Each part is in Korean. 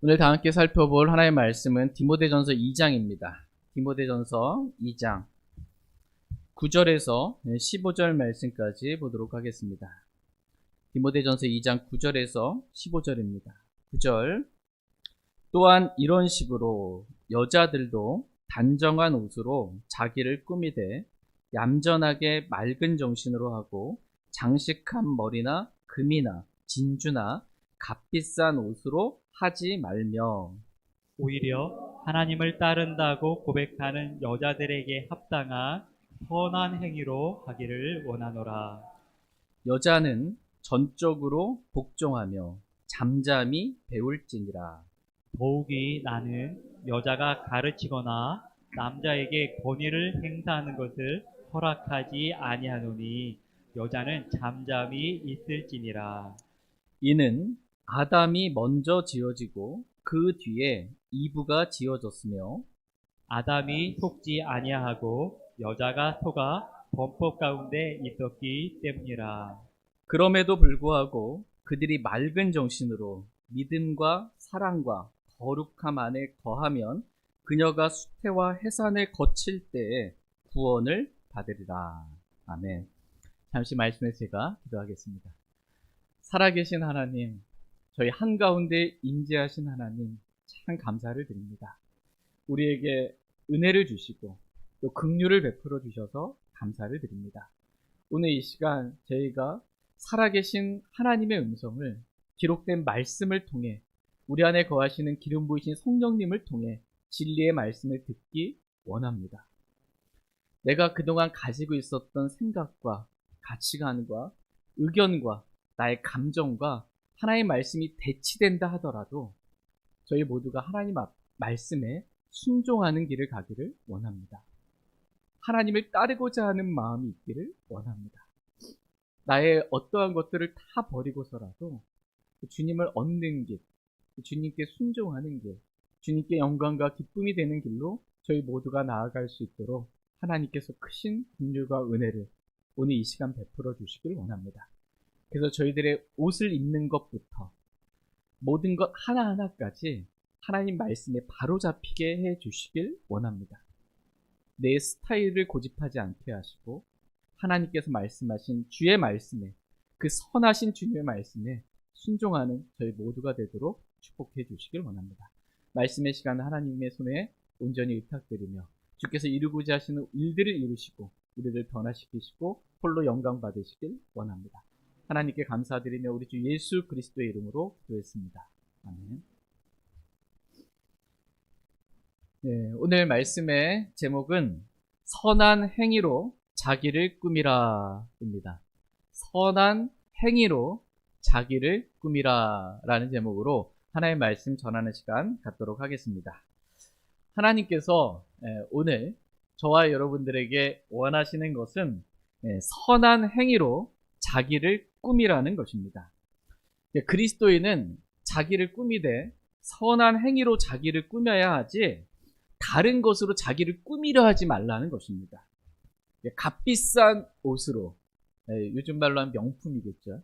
오늘 다 함께 살펴볼 하나의 말씀은 디모데전서 2장입니다. 디모데전서 2장 9절에서 15절 말씀까지 보도록 하겠습니다. 디모데전서 2장 9절에서 15절입니다. 9절 또한 이런 식으로 여자들도 단정한 옷으로 자기를 꾸미되 얌전하게 맑은 정신으로 하고 장식한 머리나 금이나 진주나 값비싼 옷으로 하지 말며 오히려 하나님을 따른다고 고백하는 여자들에게 합당한 선한 행위로 하기를 원하노라. 여자는 전적으로 복종하며 잠잠히 배울지니라. 더욱이 나는 여자가 가르치거나 남자에게 권위를 행사하는 것을 허락하지 아니하노니 여자는 잠잠히 있을지니라. 이는 아담이 먼저 지어지고 그 뒤에 이브가 지어졌으며 아담이 속지 아니하고 여자가 속아 범법 가운데 있었기 때문이라. 그럼에도 불구하고 그들이 맑은 정신으로 믿음과 사랑과 거룩함 안에 거하면 그녀가 수태와 해산을 거칠 때에 구원을 받으리라. 아멘. 잠시 말씀에 제가 기도하겠습니다. 살아계신 하나님, 저희 한가운데 임재하신 하나님, 참 감사를 드립니다. 우리에게 은혜를 주시고 또 긍휼을 베풀어 주셔서 감사를 드립니다. 오늘 이 시간 저희가 살아계신 하나님의 음성을 기록된 말씀을 통해 우리 안에 거하시는 기름 부으신 성령님을 통해 진리의 말씀을 듣기 원합니다. 내가 그동안 가지고 있었던 생각과 가치관과 의견과 나의 감정과 하나님의 말씀이 대치된다 하더라도 저희 모두가 하나님 말씀에 순종하는 길을 가기를 원합니다. 하나님을 따르고자 하는 마음이 있기를 원합니다. 나의 어떠한 것들을 다 버리고서라도 주님을 얻는 길, 주님께 순종하는 길, 주님께 영광과 기쁨이 되는 길로 저희 모두가 나아갈 수 있도록 하나님께서 크신 긍휼과 은혜를 오늘 이 시간 베풀어 주시길 원합니다. 그래서 저희들의 옷을 입는 것부터 모든 것 하나하나까지 하나님 말씀에 바로 잡히게 해 주시길 원합니다. 내 스타일을 고집하지 않게 하시고 하나님께서 말씀하신 주의 말씀에, 그 선하신 주님의 말씀에 순종하는 저희 모두가 되도록 축복해 주시길 원합니다. 말씀의 시간은 하나님의 손에 온전히 의탁드리며 주께서 이루고자 하시는 일들을 이루시고 우리를 변화시키시고 홀로 영광 받으시길 원합니다. 하나님께 감사드리며 우리 주 예수 그리스도의 이름으로 기도했습니다. 아멘. 네, 오늘 말씀의 제목은 선한 행위로 자기를 꾸미라입니다. 선한 행위로 자기를 꾸미라 라는 제목으로 하나님의 말씀 전하는 시간 갖도록 하겠습니다. 하나님께서 오늘 저와 여러분들에게 원하시는 것은 선한 행위로 자기를 꾸미라는 것입니다. 그리스도인은 자기를 꾸미되 선한 행위로 자기를 꾸며야 하지 다른 것으로 자기를 꾸미려 하지 말라는 것입니다. 값비싼 옷으로, 요즘 말로 하면 명품이겠죠.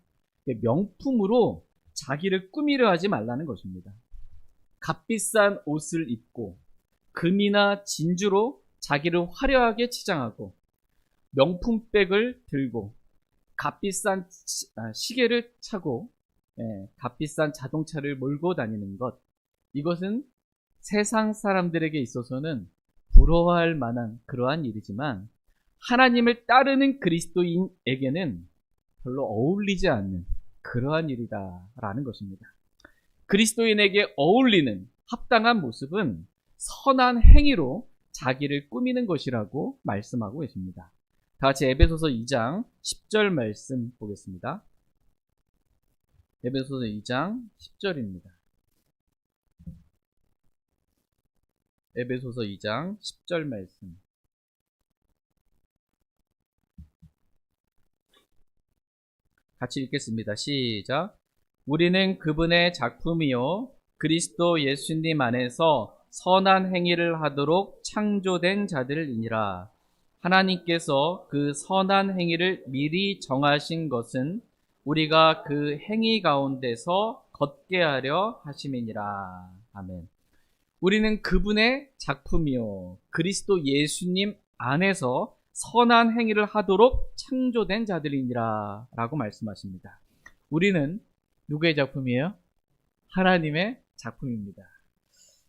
명품으로 자기를 꾸미려 하지 말라는 것입니다. 값비싼 옷을 입고 금이나 진주로 자기를 화려하게 치장하고 명품백을 들고 값비싼 시계를 차고 값비싼 자동차를 몰고 다니는 것, 이것은 세상 사람들에게 있어서는 부러워할 만한 그러한 일이지만 하나님을 따르는 그리스도인에게는 별로 어울리지 않는 그러한 일이다라는 것입니다. 그리스도인에게 어울리는 합당한 모습은 선한 행위로 자기를 꾸미는 것이라고 말씀하고 계십니다. 다 같이 에베소서 2장 10절 말씀 보겠습니다. 에베소서 2장 10절입니다. 에베소서 2장 10절 말씀. 같이 읽겠습니다. 시작. 우리는 그분의 작품이요 그리스도 예수님 안에서 선한 행위를 하도록 창조된 자들이니라. 하나님께서 그 선한 행위를 미리 정하신 것은 우리가 그 행위 가운데서 걷게 하려 하심이니라. 아멘. 우리는 그분의 작품이요 그리스도 예수님 안에서 선한 행위를 하도록 창조된 자들이니라 라고 말씀하십니다. 우리는 누구의 작품이에요? 하나님의 작품입니다.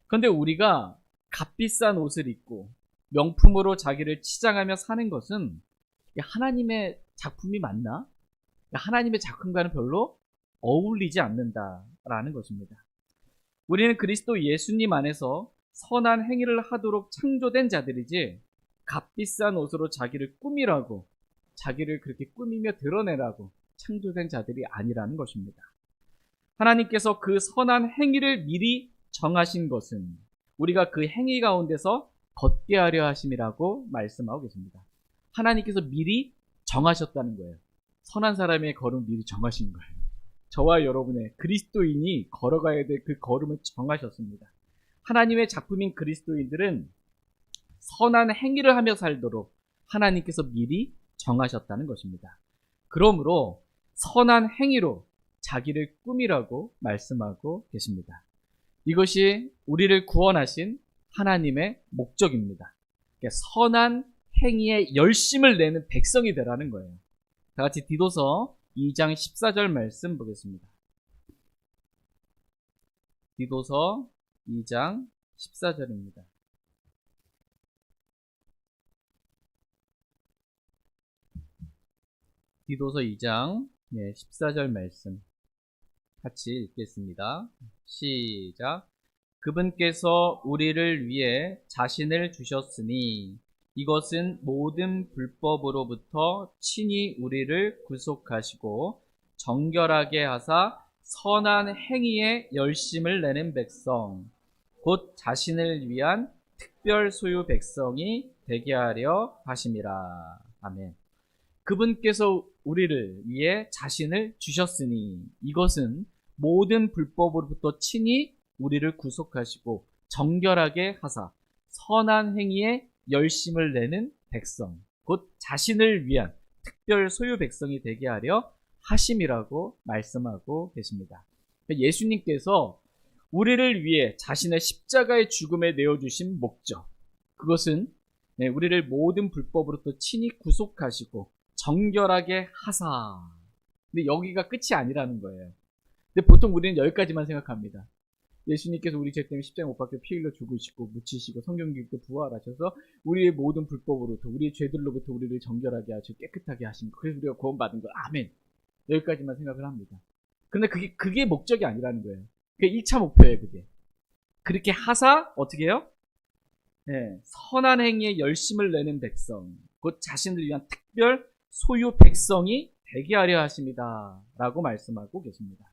그런데 우리가 값비싼 옷을 입고 명품으로 자기를 치장하며 사는 것은 하나님의 작품이 맞나? 하나님의 작품과는 별로 어울리지 않는다라는 것입니다. 우리는 그리스도 예수님 안에서 선한 행위를 하도록 창조된 자들이지 값비싼 옷으로 자기를 꾸미라고 자기를 그렇게 꾸미며 드러내라고 창조된 자들이 아니라는 것입니다. 하나님께서 그 선한 행위를 미리 정하신 것은 우리가 그 행위 가운데서 걷게 하려 하심이라고 말씀하고 계십니다. 하나님께서 미리 정하셨다는 거예요. 선한 사람의 걸음 미리 정하신 거예요. 저와 여러분의 그리스도인이 걸어가야 될 그 걸음을 정하셨습니다. 하나님의 작품인 그리스도인들은 선한 행위를 하며 살도록 하나님께서 미리 정하셨다는 것입니다. 그러므로 선한 행위로 자기를 꾸미라고 말씀하고 계십니다. 이것이 우리를 구원하신 하나님의 목적입니다. 그러니까 선한 행위에 열심을 내는 백성이 되라는 거예요. 다 같이 디도서 2장 14절 말씀 보겠습니다. 디도서 2장 14절입니다. 디도서 2장 14절 말씀 같이 읽겠습니다. 시작. 그분께서 우리를 위해 자신을 주셨으니 이것은 모든 불법으로부터 친히 우리를 구속하시고 정결하게 하사 선한 행위에 열심을 내는 백성 곧 자신을 위한 특별 소유 백성이 되게 하려 하심이라. 아멘. 그분께서 우리를 위해 자신을 주셨으니 이것은 모든 불법으로부터 친히 우리를 구속하시고 정결하게 하사 선한 행위에 열심을 내는 백성 곧 자신을 위한 특별 소유 백성이 되게 하려 하심이라고 말씀하고 계십니다. 예수님께서 우리를 위해 자신의 십자가의 죽음에 내어주신 목적 그것은 우리를 모든 불법으로부터 친히 구속하시고 정결하게 하사. 근데 여기가 끝이 아니라는 거예요. 근데 보통 우리는 여기까지만 생각합니다. 예수님께서 우리 죄 때문에 십자가에 못 박혀 피 흘려 죽으시고 묻히시고 성경기록도 부활하셔서 우리의 모든 불법으로부터 우리의 죄들로부터 우리를 정결하게 하시고 깨끗하게 하신 거. 그래서 우리가 구원받은 거. 아멘. 여기까지만 생각을 합니다. 그런데 그게 목적이 아니라는 거예요. 그게 1차 목표예요. 그게. 그렇게 하사 어떻게 해요? 선한 행위에 열심을 내는 백성 곧 자신을 위한 특별 소유 백성이 되게 하려 하십니다. 라고 말씀하고 계십니다.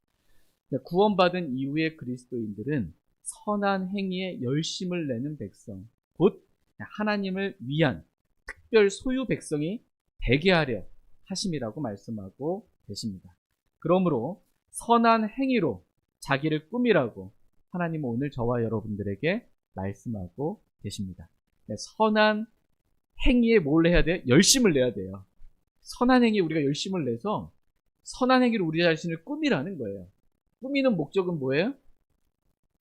구원받은 이후의 그리스도인들은 선한 행위에 열심을 내는 백성, 곧 하나님을 위한 특별 소유 백성이 되게 하려 하심이라고 말씀하고 계십니다. 그러므로 선한 행위로 자기를 꾸미라고 하나님은 오늘 저와 여러분들에게 말씀하고 계십니다. 선한 행위에 뭘 해야 돼요? 열심을 내야 돼요. 선한 행위에 우리가 열심을 내서 선한 행위로 우리 자신을 꾸미라는 거예요. 꾸미는 목적은 뭐예요?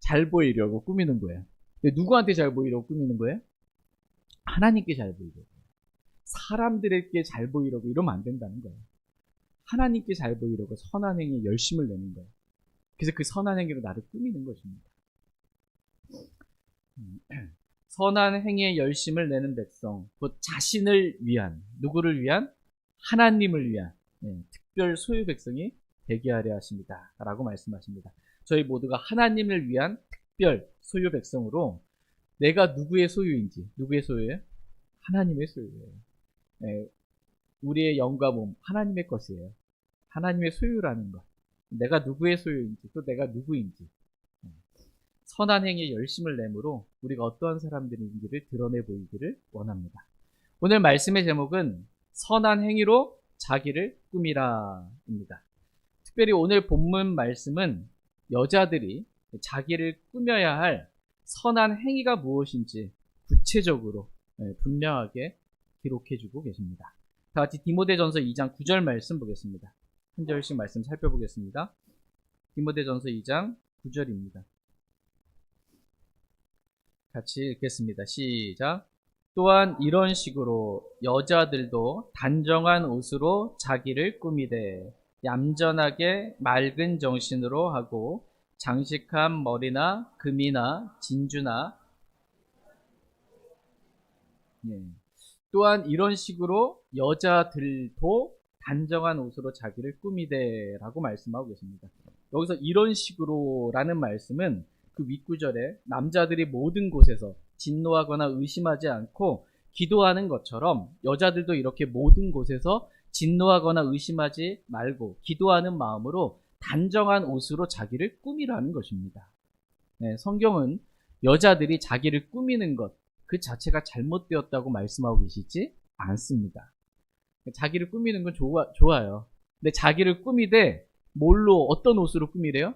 잘 보이려고 꾸미는 거예요. 근데 누구한테 잘 보이려고 꾸미는 거예요? 하나님께 잘 보이려고. 사람들에게 잘 보이려고 이러면 안 된다는 거예요. 하나님께 잘 보이려고 선한 행위에 열심을 내는 거예요. 그래서 그 선한 행위로 나를 꾸미는 것입니다. 선한 행위에 열심을 내는 백성, 곧 자신을 위한, 누구를 위한? 하나님을 위한 특별 소유 백성이 되게 하려 하십니다. 라고 말씀하십니다. 저희 모두가 하나님을 위한 특별 소유 백성으로 내가 누구의 소유인지, 누구의 소유예요? 하나님의 소유예요. 우리의 영과 몸, 하나님의 것이에요. 하나님의 소유라는 것. 내가 누구의 소유인지, 또 내가 누구인지. 선한 행위에 열심을 내므로 우리가 어떠한 사람들인지를 드러내 보이기를 원합니다. 오늘 말씀의 제목은 선한 행위로 자기를 꾸미라입니다. 특별히 오늘 본문 말씀은 여자들이 자기를 꾸며야 할 선한 행위가 무엇인지 구체적으로 분명하게 기록해주고 계십니다. 다 같이 디모데전서 2장 9절 말씀 보겠습니다. 한 절씩 말씀 살펴보겠습니다. 디모데전서 2장 9절입니다. 같이 읽겠습니다. 시작. 또한 이런 식으로 여자들도 단정한 옷으로 자기를 꾸미되 얌전하게 맑은 정신으로 하고 장식한 머리나 금이나 진주나 예. 또한 이런 식으로 여자들도 단정한 옷으로 자기를 꾸미되라고 말씀하고 계십니다. 여기서 이런 식으로라는 말씀은 그 윗구절에 남자들이 모든 곳에서 진노하거나 의심하지 않고 기도하는 것처럼 여자들도 이렇게 모든 곳에서 진노하거나 의심하지 말고 기도하는 마음으로 단정한 옷으로 자기를 꾸미라는 것입니다. 네, 성경은 여자들이 자기를 꾸미는 것 그 자체가 잘못되었다고 말씀하고 계시지 않습니다. 자기를 꾸미는 건 좋아요. 근데 자기를 꾸미되 뭘로 어떤 옷으로 꾸미래요?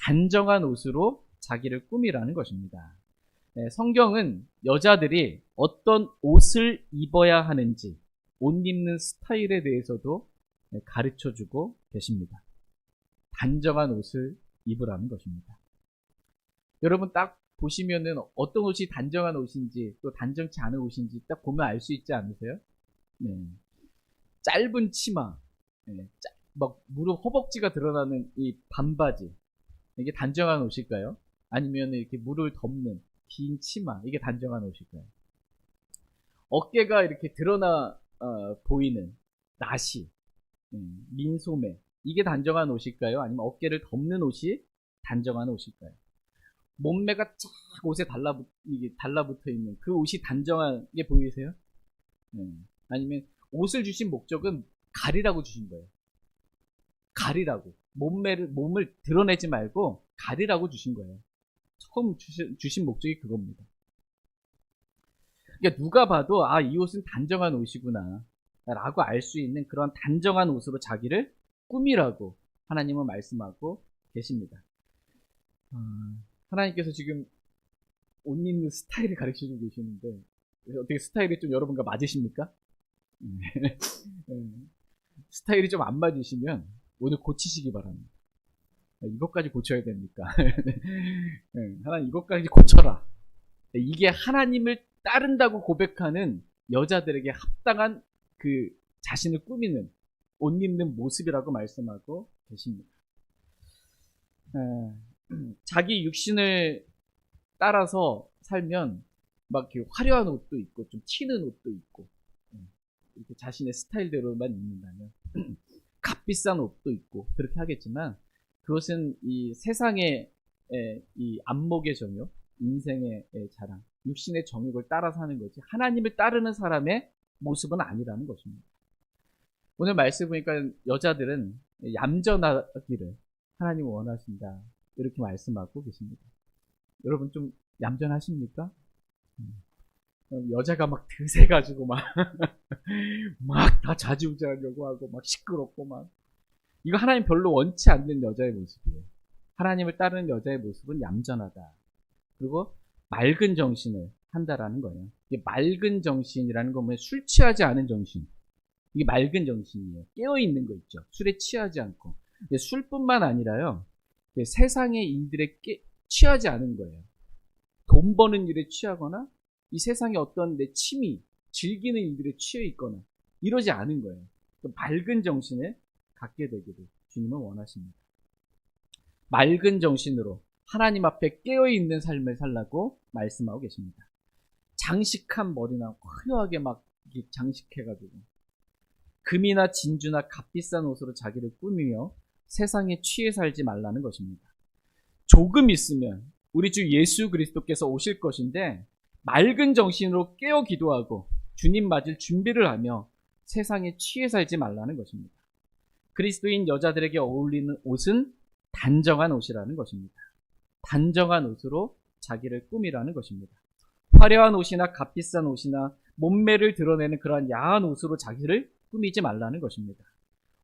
단정한 옷으로 자기를 꾸미라는 것입니다. 네, 성경은 여자들이 어떤 옷을 입어야 하는지 옷 입는 스타일에 대해서도 가르쳐주고 계십니다. 단정한 옷을 입으라는 것입니다. 여러분 딱 보시면은 어떤 옷이 단정한 옷인지 또 단정치 않은 옷인지 딱 보면 알 수 있지 않으세요? 네. 짧은 치마, 네. 막 무릎 허벅지가 드러나는 이 반바지, 이게 단정한 옷일까요? 아니면 이렇게 무릎을 덮는 긴 치마, 이게 단정한 옷일까요? 어깨가 이렇게 드러나 보이는 나시, 민소매, 이게 단정한 옷일까요? 아니면 어깨를 덮는 옷이 단정한 옷일까요? 몸매가 쫙 옷에 달라붙어 있는 그 옷이 단정한 게 보이세요? 아니면 옷을 주신 목적은 가리라고 주신 거예요. 가리라고. 몸을 드러내지 말고 가리라고 주신 거예요. 처음 주신 목적이 그겁니다. 그러니까 누가 봐도 아, 이 옷은 단정한 옷이구나 라고 알 수 있는 그런 단정한 옷으로 자기를 꾸미라고 하나님은 말씀하고 계십니다. 하나님께서 지금 옷 입는 스타일을 가르쳐주고 계시는데 어떻게 스타일이 좀 여러분과 맞으십니까? 스타일이 좀 안 맞으시면 오늘 고치시기 바랍니다. 이것까지 고쳐야 됩니까? 하나님 이것까지 고쳐라. 이게 하나님을 따른다고 고백하는 여자들에게 합당한 그 자신을 꾸미는 옷 입는 모습이라고 말씀하고 계십니다. 자기 육신을 따라서 살면 막 이렇게 화려한 옷도 있고 좀 튀는 옷도 있고 이렇게 자신의 스타일대로만 입는다면 값비싼 옷도 있고 그렇게 하겠지만 그것은 이 세상의 이 안목의 정욕, 인생의 자랑, 육신의 정욕을 따라 사는 거지 하나님을 따르는 사람의 모습은 아니라는 것입니다. 오늘 말씀 보니까 여자들은 얌전하기를 하나님은 원하신다 이렇게 말씀하고 계십니다. 여러분 좀 얌전하십니까? 여자가 막 드세가지고 막 다 좌지우지하려고 하고 막 시끄럽고 막 이거 하나님 별로 원치 않는 여자의 모습이에요. 하나님을 따르는 여자의 모습은 얌전하다. 그리고 맑은 정신을 한다라는 거예요. 이게 맑은 정신이라는 건 뭐예요? 술 취하지 않은 정신. 이게 맑은 정신이에요. 깨어있는 거 있죠. 술에 취하지 않고. 술뿐만 아니라요. 세상의 일들에 취하지 않은 거예요. 돈 버는 일에 취하거나 이 세상의 어떤 내 취미, 즐기는 일들에 취해 있거나 이러지 않은 거예요. 맑은 정신을 갖게 되기를 주님은 원하십니다. 맑은 정신으로 하나님 앞에 깨어있는 삶을 살라고 말씀하고 계십니다. 장식한 머리나 화려하게 막 장식해가지고 금이나 진주나 값비싼 옷으로 자기를 꾸미며 세상에 취해 살지 말라는 것입니다. 조금 있으면 우리 주 예수 그리스도께서 오실 것인데 맑은 정신으로 깨어 기도하고 주님 맞을 준비를 하며 세상에 취해 살지 말라는 것입니다. 그리스도인 여자들에게 어울리는 옷은 단정한 옷이라는 것입니다. 단정한 옷으로 자기를 꾸미라는 것입니다. 화려한 옷이나 값비싼 옷이나 몸매를 드러내는 그러한 야한 옷으로 자기를 꾸미지 말라는 것입니다.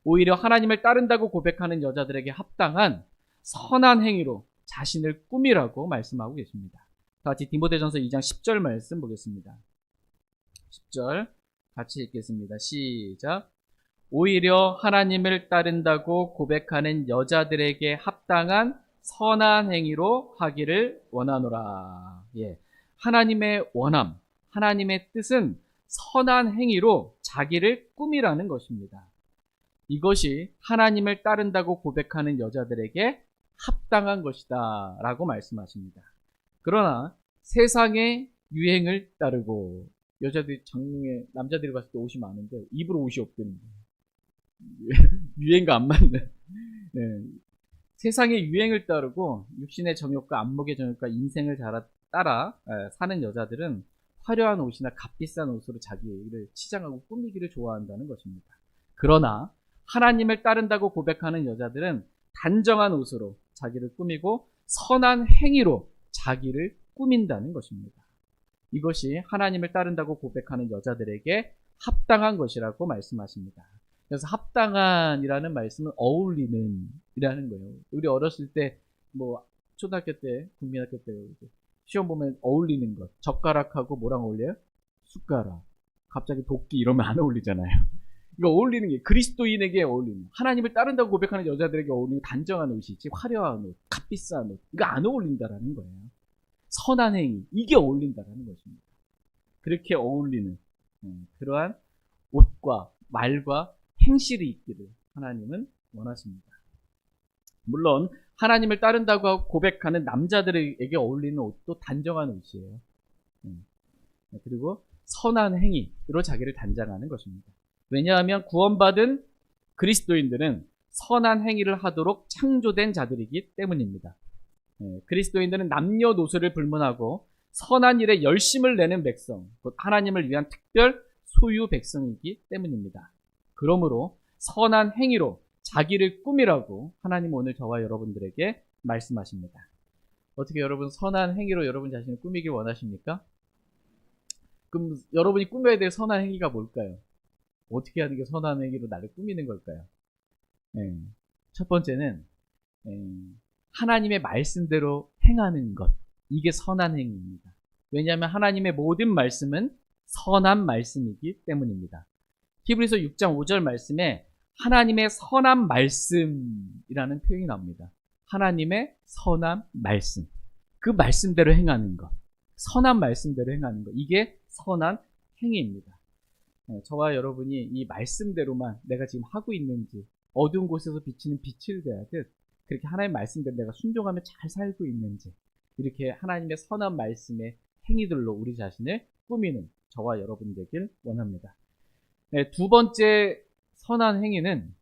오히려 하나님을 따른다고 고백하는 여자들에게 합당한 선한 행위로 자신을 꾸미라고 말씀하고 계십니다. 다 같이 디모데전서 2장 10절 말씀 보겠습니다. 10절 같이 읽겠습니다. 시작. 오히려 하나님을 따른다고 고백하는 여자들에게 합당한 선한 행위로 하기를 원하노라. 예. 하나님의 원함, 하나님의 뜻은 선한 행위로 자기를 꾸미라는 것입니다. 이것이 하나님을 따른다고 고백하는 여자들에게 합당한 것이다 라고 말씀하십니다. 그러나 세상의 유행을 따르고, 여자들이 장롱에 남자들이 봤을 때 옷이 많은데 입을 옷이 없다는 거예요. 유행과 안 맞는. 네. 세상의 유행을 따르고 육신의 정욕과 안목의 정욕과 인생을 따라 사는 여자들은 화려한 옷이나 값비싼 옷으로 자기를 치장하고 꾸미기를 좋아한다는 것입니다. 그러나 하나님을 따른다고 고백하는 여자들은 단정한 옷으로 자기를 꾸미고 선한 행위로 자기를 꾸민다는 것입니다. 이것이 하나님을 따른다고 고백하는 여자들에게 합당한 것이라고 말씀하십니다. 그래서 합당한이라는 말씀은 어울리는 이라는 거예요. 우리 어렸을 때 뭐 초등학교 때, 국민학교 때 시험 보면 어울리는 것, 젓가락하고 뭐랑 어울려요? 숟가락. 갑자기 도끼 이러면 안 어울리잖아요. 이거 어울리는 게 그리스도인에게 어울리는, 하나님을 따른다고 고백하는 여자들에게 어울리는 단정한 옷이지 화려한 옷, 값비싼 옷, 이거 안 어울린다라는 거예요. 선한 행위, 이게 어울린다라는 것입니다. 그렇게 어울리는 그러한 옷과 말과 행실이 있기를 하나님은 원하십니다. 물론 하나님을 따른다고 고백하는 남자들에게 어울리는 옷도 단정한 옷이에요. 그리고 선한 행위로 자기를 단장하는 것입니다. 왜냐하면 구원받은 그리스도인들은 선한 행위를 하도록 창조된 자들이기 때문입니다. 그리스도인들은 남녀노소를 불문하고 선한 일에 열심을 내는 백성, 곧 하나님을 위한 특별 소유 백성이기 때문입니다. 그러므로 선한 행위로 자기를 꾸미라고 하나님은 오늘 저와 여러분들에게 말씀하십니다. 어떻게 여러분 선한 행위로 여러분 자신을 꾸미길 원하십니까? 그럼 여러분이 꾸며야 될 선한 행위가 뭘까요? 어떻게 하는 게 선한 행위로 나를 꾸미는 걸까요? 첫 번째는 하나님의 말씀대로 행하는 것, 이게 선한 행위입니다. 왜냐하면 하나님의 모든 말씀은 선한 말씀이기 때문입니다. 히브리서 6장 5절 말씀에 하나님의 선한 말씀이라는 표현이 나옵니다. 하나님의 선한 말씀, 그 말씀대로 행하는 것, 선한 말씀대로 행하는 것, 이게 선한 행위입니다. 저와 여러분이 이 말씀대로만 내가 지금 하고 있는지, 어두운 곳에서 비치는 빛을 대하듯 그렇게 하나님의 말씀대로 내가 순종하며 잘 살고 있는지, 이렇게 하나님의 선한 말씀의 행위들로 우리 자신을 꾸미는 저와 여러분 되길 원합니다. 두 번째 선한 행위는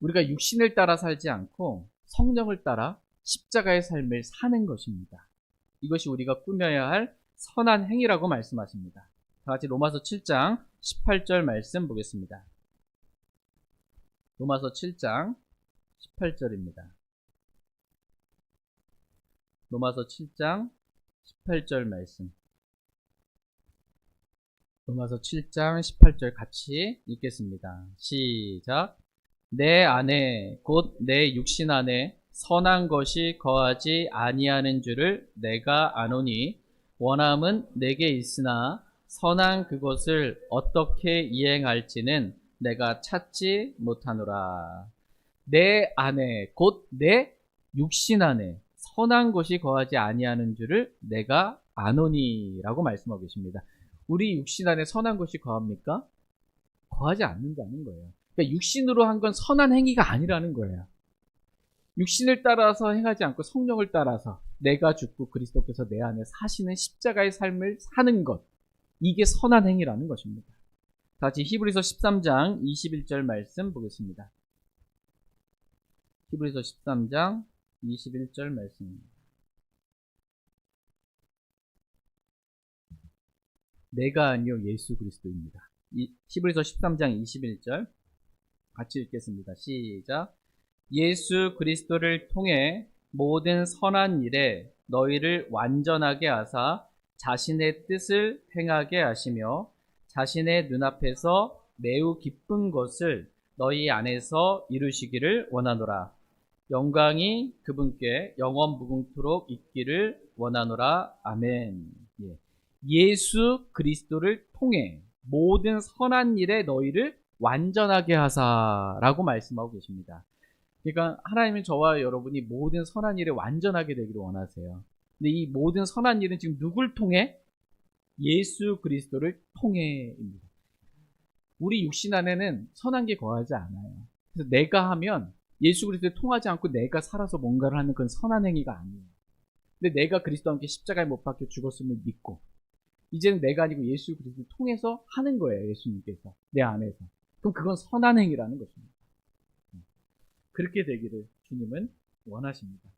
우리가 육신을 따라 살지 않고 성령을 따라 십자가의 삶을 사는 것입니다. 이것이 우리가 꾸며야 할 선한 행위라고 말씀하십니다. 다 같이 로마서 7장 18절 말씀 보겠습니다. 로마서 7장 18절입니다. 로마서 7장 18절 말씀. 로마서 7장 18절 같이 읽겠습니다. 시작. 내 안에 곧 내 육신 안에 선한 것이 거하지 아니하는 줄을 내가 아노니 원함은 내게 있으나 선한 그것을 어떻게 이행할지는 내가 찾지 못하노라. 내 안에 곧 내 육신 안에 선한 것이 거하지 아니하는 줄을 내가 아노니 라고 말씀하고 계십니다. 우리 육신 안에 선한 것이 거합니까? 거하지 않는다는 거예요. 그러니까 육신으로 한 건 선한 행위가 아니라는 거예요. 육신을 따라서 행하지 않고 성령을 따라서 내가 죽고 그리스도께서 내 안에 사시는 십자가의 삶을 사는 것, 이게 선한 행위라는 것입니다. 다시 히브리서 13장 21절 말씀 보겠습니다. 히브리서 13장 21절 말씀입니다. 내가 아니요 예수 그리스도입니다. 히브리서 13장 21절 같이 읽겠습니다. 시작. 예수 그리스도를 통해 모든 선한 일에 너희를 완전하게 하사 자신의 뜻을 행하게 하시며 자신의 눈앞에서 매우 기쁜 것을 너희 안에서 이루시기를 원하노라. 영광이 그분께 영원 무궁토록 있기를 원하노라. 아멘. 예수 그리스도를 통해 모든 선한 일에 너희를 완전하게 하사라고 말씀하고 계십니다. 그러니까 하나님은 저와 여러분이 모든 선한 일에 완전하게 되기를 원하세요. 근데 이 모든 선한 일은 지금 누굴 통해? 예수 그리스도를 통해입니다. 우리 육신 안에는 선한 게 거하지 않아요. 그래서 내가 하면 예수 그리스도를 통하지 않고 내가 살아서 뭔가를 하는 그건 선한 행위가 아니에요. 근데 내가 그리스도와 함께 십자가에 못 박혀 죽었음을 믿고 이제는 내가 아니고 예수 그리스도를 통해서 하는 거예요. 예수님께서 내 안에서. 그럼 그건 선한 행위라는 것입니다. 그렇게 되기를 주님은 원하십니다.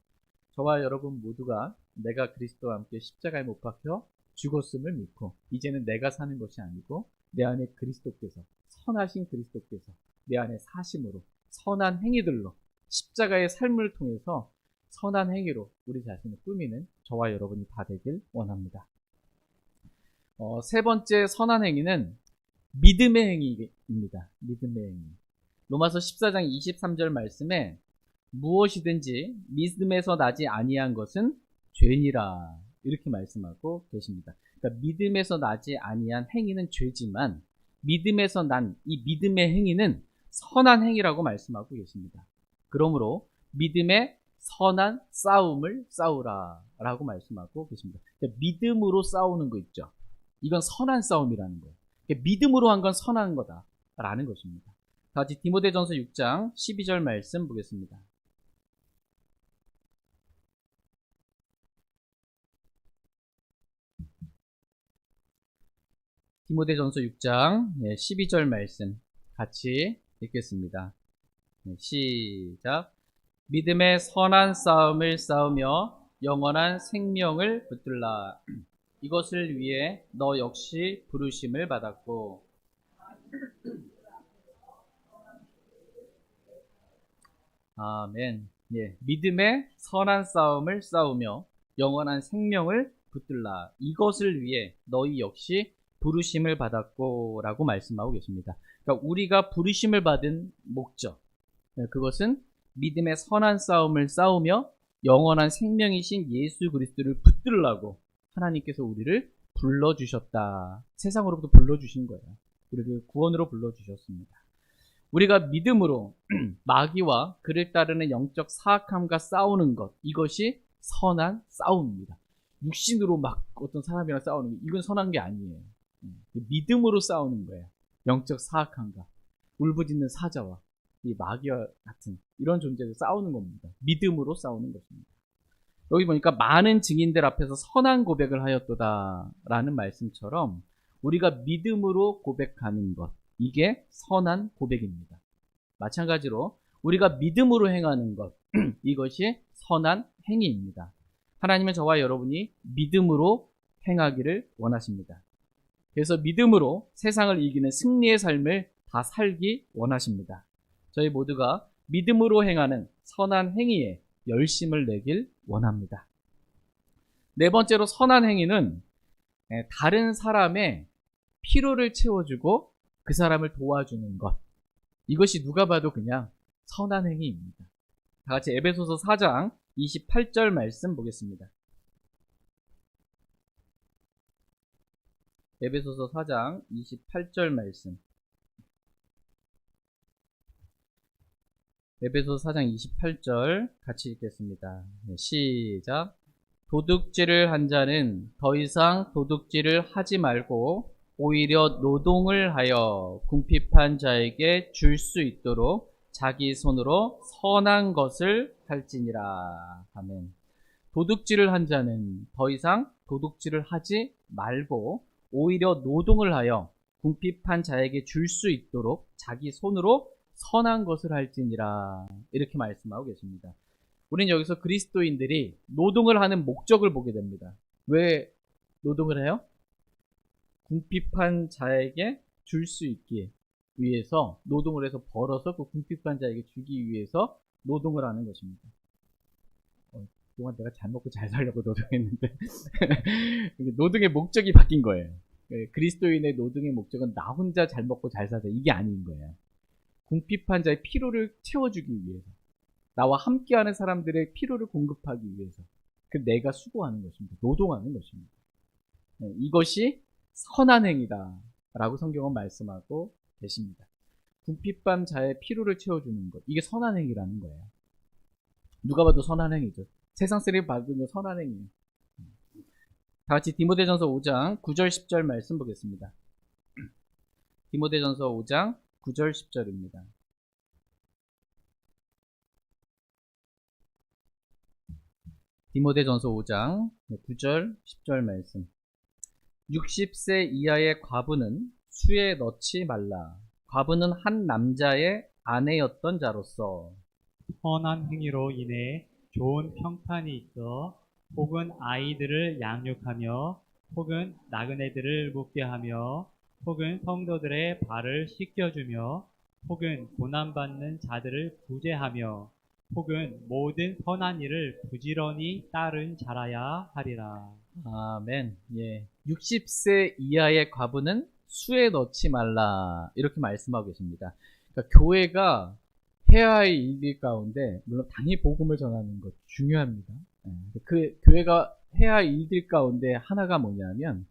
저와 여러분 모두가 내가 그리스도와 함께 십자가에 못 박혀 죽었음을 믿고 이제는 내가 사는 것이 아니고 내 안에 그리스도께서 선하신 그리스도께서 내 안에 사심으로 선한 행위들로 십자가의 삶을 통해서 선한 행위로 우리 자신을 꾸미는 저와 여러분이 다 되길 원합니다. 세 번째 선한 행위는 믿음의 행위입니다. 믿음의 행위. 로마서 14장 23절 말씀에 무엇이든지 믿음에서 나지 아니한 것은 죄니라 이렇게 말씀하고 계십니다. 그러니까 믿음에서 나지 아니한 행위는 죄지만 믿음에서 난 이 믿음의 행위는 선한 행위라고 말씀하고 계십니다. 그러므로 믿음의 선한 싸움을 싸우라 라고 말씀하고 계십니다. 그러니까 믿음으로 싸우는 거 있죠. 이건 선한 싸움이라는 거예요. 그러니까 믿음으로 한 건 선한 거다라는 것입니다. 다 같이 디모데전서 6장 12절 말씀 보겠습니다. 디모데전서 6장 12절 말씀 같이 읽겠습니다. 시작. 믿음의 선한 싸움을 싸우며 영원한 생명을 붙들라. 이것을 위해 너 역시 부르심을 받았고 아멘. 믿음의 선한 싸움을 싸우며 영원한 생명을 붙들라. 이것을 위해 너희 역시 부르심을 받았고 라고 말씀하고 계십니다. 그러니까 우리가 부르심을 받은 목적, 그것은 믿음의 선한 싸움을 싸우며 영원한 생명이신 예수 그리스도를 붙들라고 하나님께서 우리를 불러주셨다. 세상으로부터 불러주신 거예요. 우리를 구원으로 불러주셨습니다. 우리가 믿음으로 마귀와 그를 따르는 영적 사악함과 싸우는 것, 이것이 선한 싸움입니다. 육신으로 막 어떤 사람이랑 싸우는 것, 이건 선한 게 아니에요. 믿음으로 싸우는 거예요. 영적 사악함과 울부짖는 사자와 이 마귀와 같은 이런 존재들 싸우는 겁니다. 믿음으로 싸우는 것입니다. 여기 보니까 많은 증인들 앞에서 선한 고백을 하였도다 라는 말씀처럼 우리가 믿음으로 고백하는 것, 이게 선한 고백입니다. 마찬가지로 우리가 믿음으로 행하는 것, 이것이 선한 행위입니다. 하나님은 저와 여러분이 믿음으로 행하기를 원하십니다. 그래서 믿음으로 세상을 이기는 승리의 삶을 다 살기 원하십니다. 저희 모두가 믿음으로 행하는 선한 행위에 열심을 내길 원합니다. 네 번째로 선한 행위는 다른 사람의 필요를 채워주고 그 사람을 도와주는 것. 이것이 누가 봐도 그냥 선한 행위입니다. 다 같이 에베소서 4장 28절 말씀 보겠습니다. 에베소서 4장 28절 말씀. 에베소서 4장 28절 같이 읽겠습니다. 시작. 도둑질을 한 자는 더 이상 도둑질을 하지 말고 오히려 노동을 하여 궁핍한 자에게 줄 수 있도록 자기 손으로 선한 것을 할지니라. 아멘. 도둑질을 한 자는 더 이상 도둑질을 하지 말고 오히려 노동을 하여 궁핍한 자에게 줄 수 있도록 자기 손으로 선한 것을 할지니라. 이렇게 말씀하고 계십니다. 우리는 여기서 그리스도인들이 노동을 하는 목적을 보게 됩니다. 왜 노동을 해요? 궁핍한 자에게 줄 수 있기 위해서 노동을 해서 벌어서 그 궁핍한 자에게 주기 위해서 노동을 하는 것입니다. 그동안 내가 잘 먹고 잘 살려고 노동했는데 노동의 목적이 바뀐 거예요. 그리스도인의 노동의 목적은 나 혼자 잘 먹고 잘 사자 이게 아닌 거예요. 궁핍한 자의 필요를 채워주기 위해서 나와 함께하는 사람들의 필요를 공급하기 위해서 내가 수고하는 것입니다. 노동하는 것입니다. 이것이 선한 행위다 라고 성경은 말씀하고 계십니다. 궁핍한 자의 필요를 채워주는 것, 이게 선한 행위라는 거예요. 누가 봐도 선한 행위죠. 세상 사람이 받은 건 선한 행위예요. 다 같이 디모데전서 5장 9절 10절 말씀 보겠습니다. 디모데전서 5장 9절 10절입니다. 디모데전서 5장 9절 10절 말씀. 60세 이하의 과부는 수에 넣지 말라. 과부는 한 남자의 아내였던 자로서 선한 행위로 인해 좋은 평판이 있어 혹은 아이들을 양육하며 혹은 나그네들을 묵게 하며 혹은 성도들의 발을 씻겨주며 혹은 고난받는 자들을 구제하며 혹은 모든 선한 일을 부지런히 따른 자라야 하리라. 아멘. 예. 60세 이하의 과부는 수에 넣지 말라. 이렇게 말씀하고 계십니다. 그러니까 교회가 해야 할 일들 가운데, 물론 당연히 복음을 전하는 것 중요합니다. 그 교회가 해야 할 일들 가운데 하나가 뭐냐면,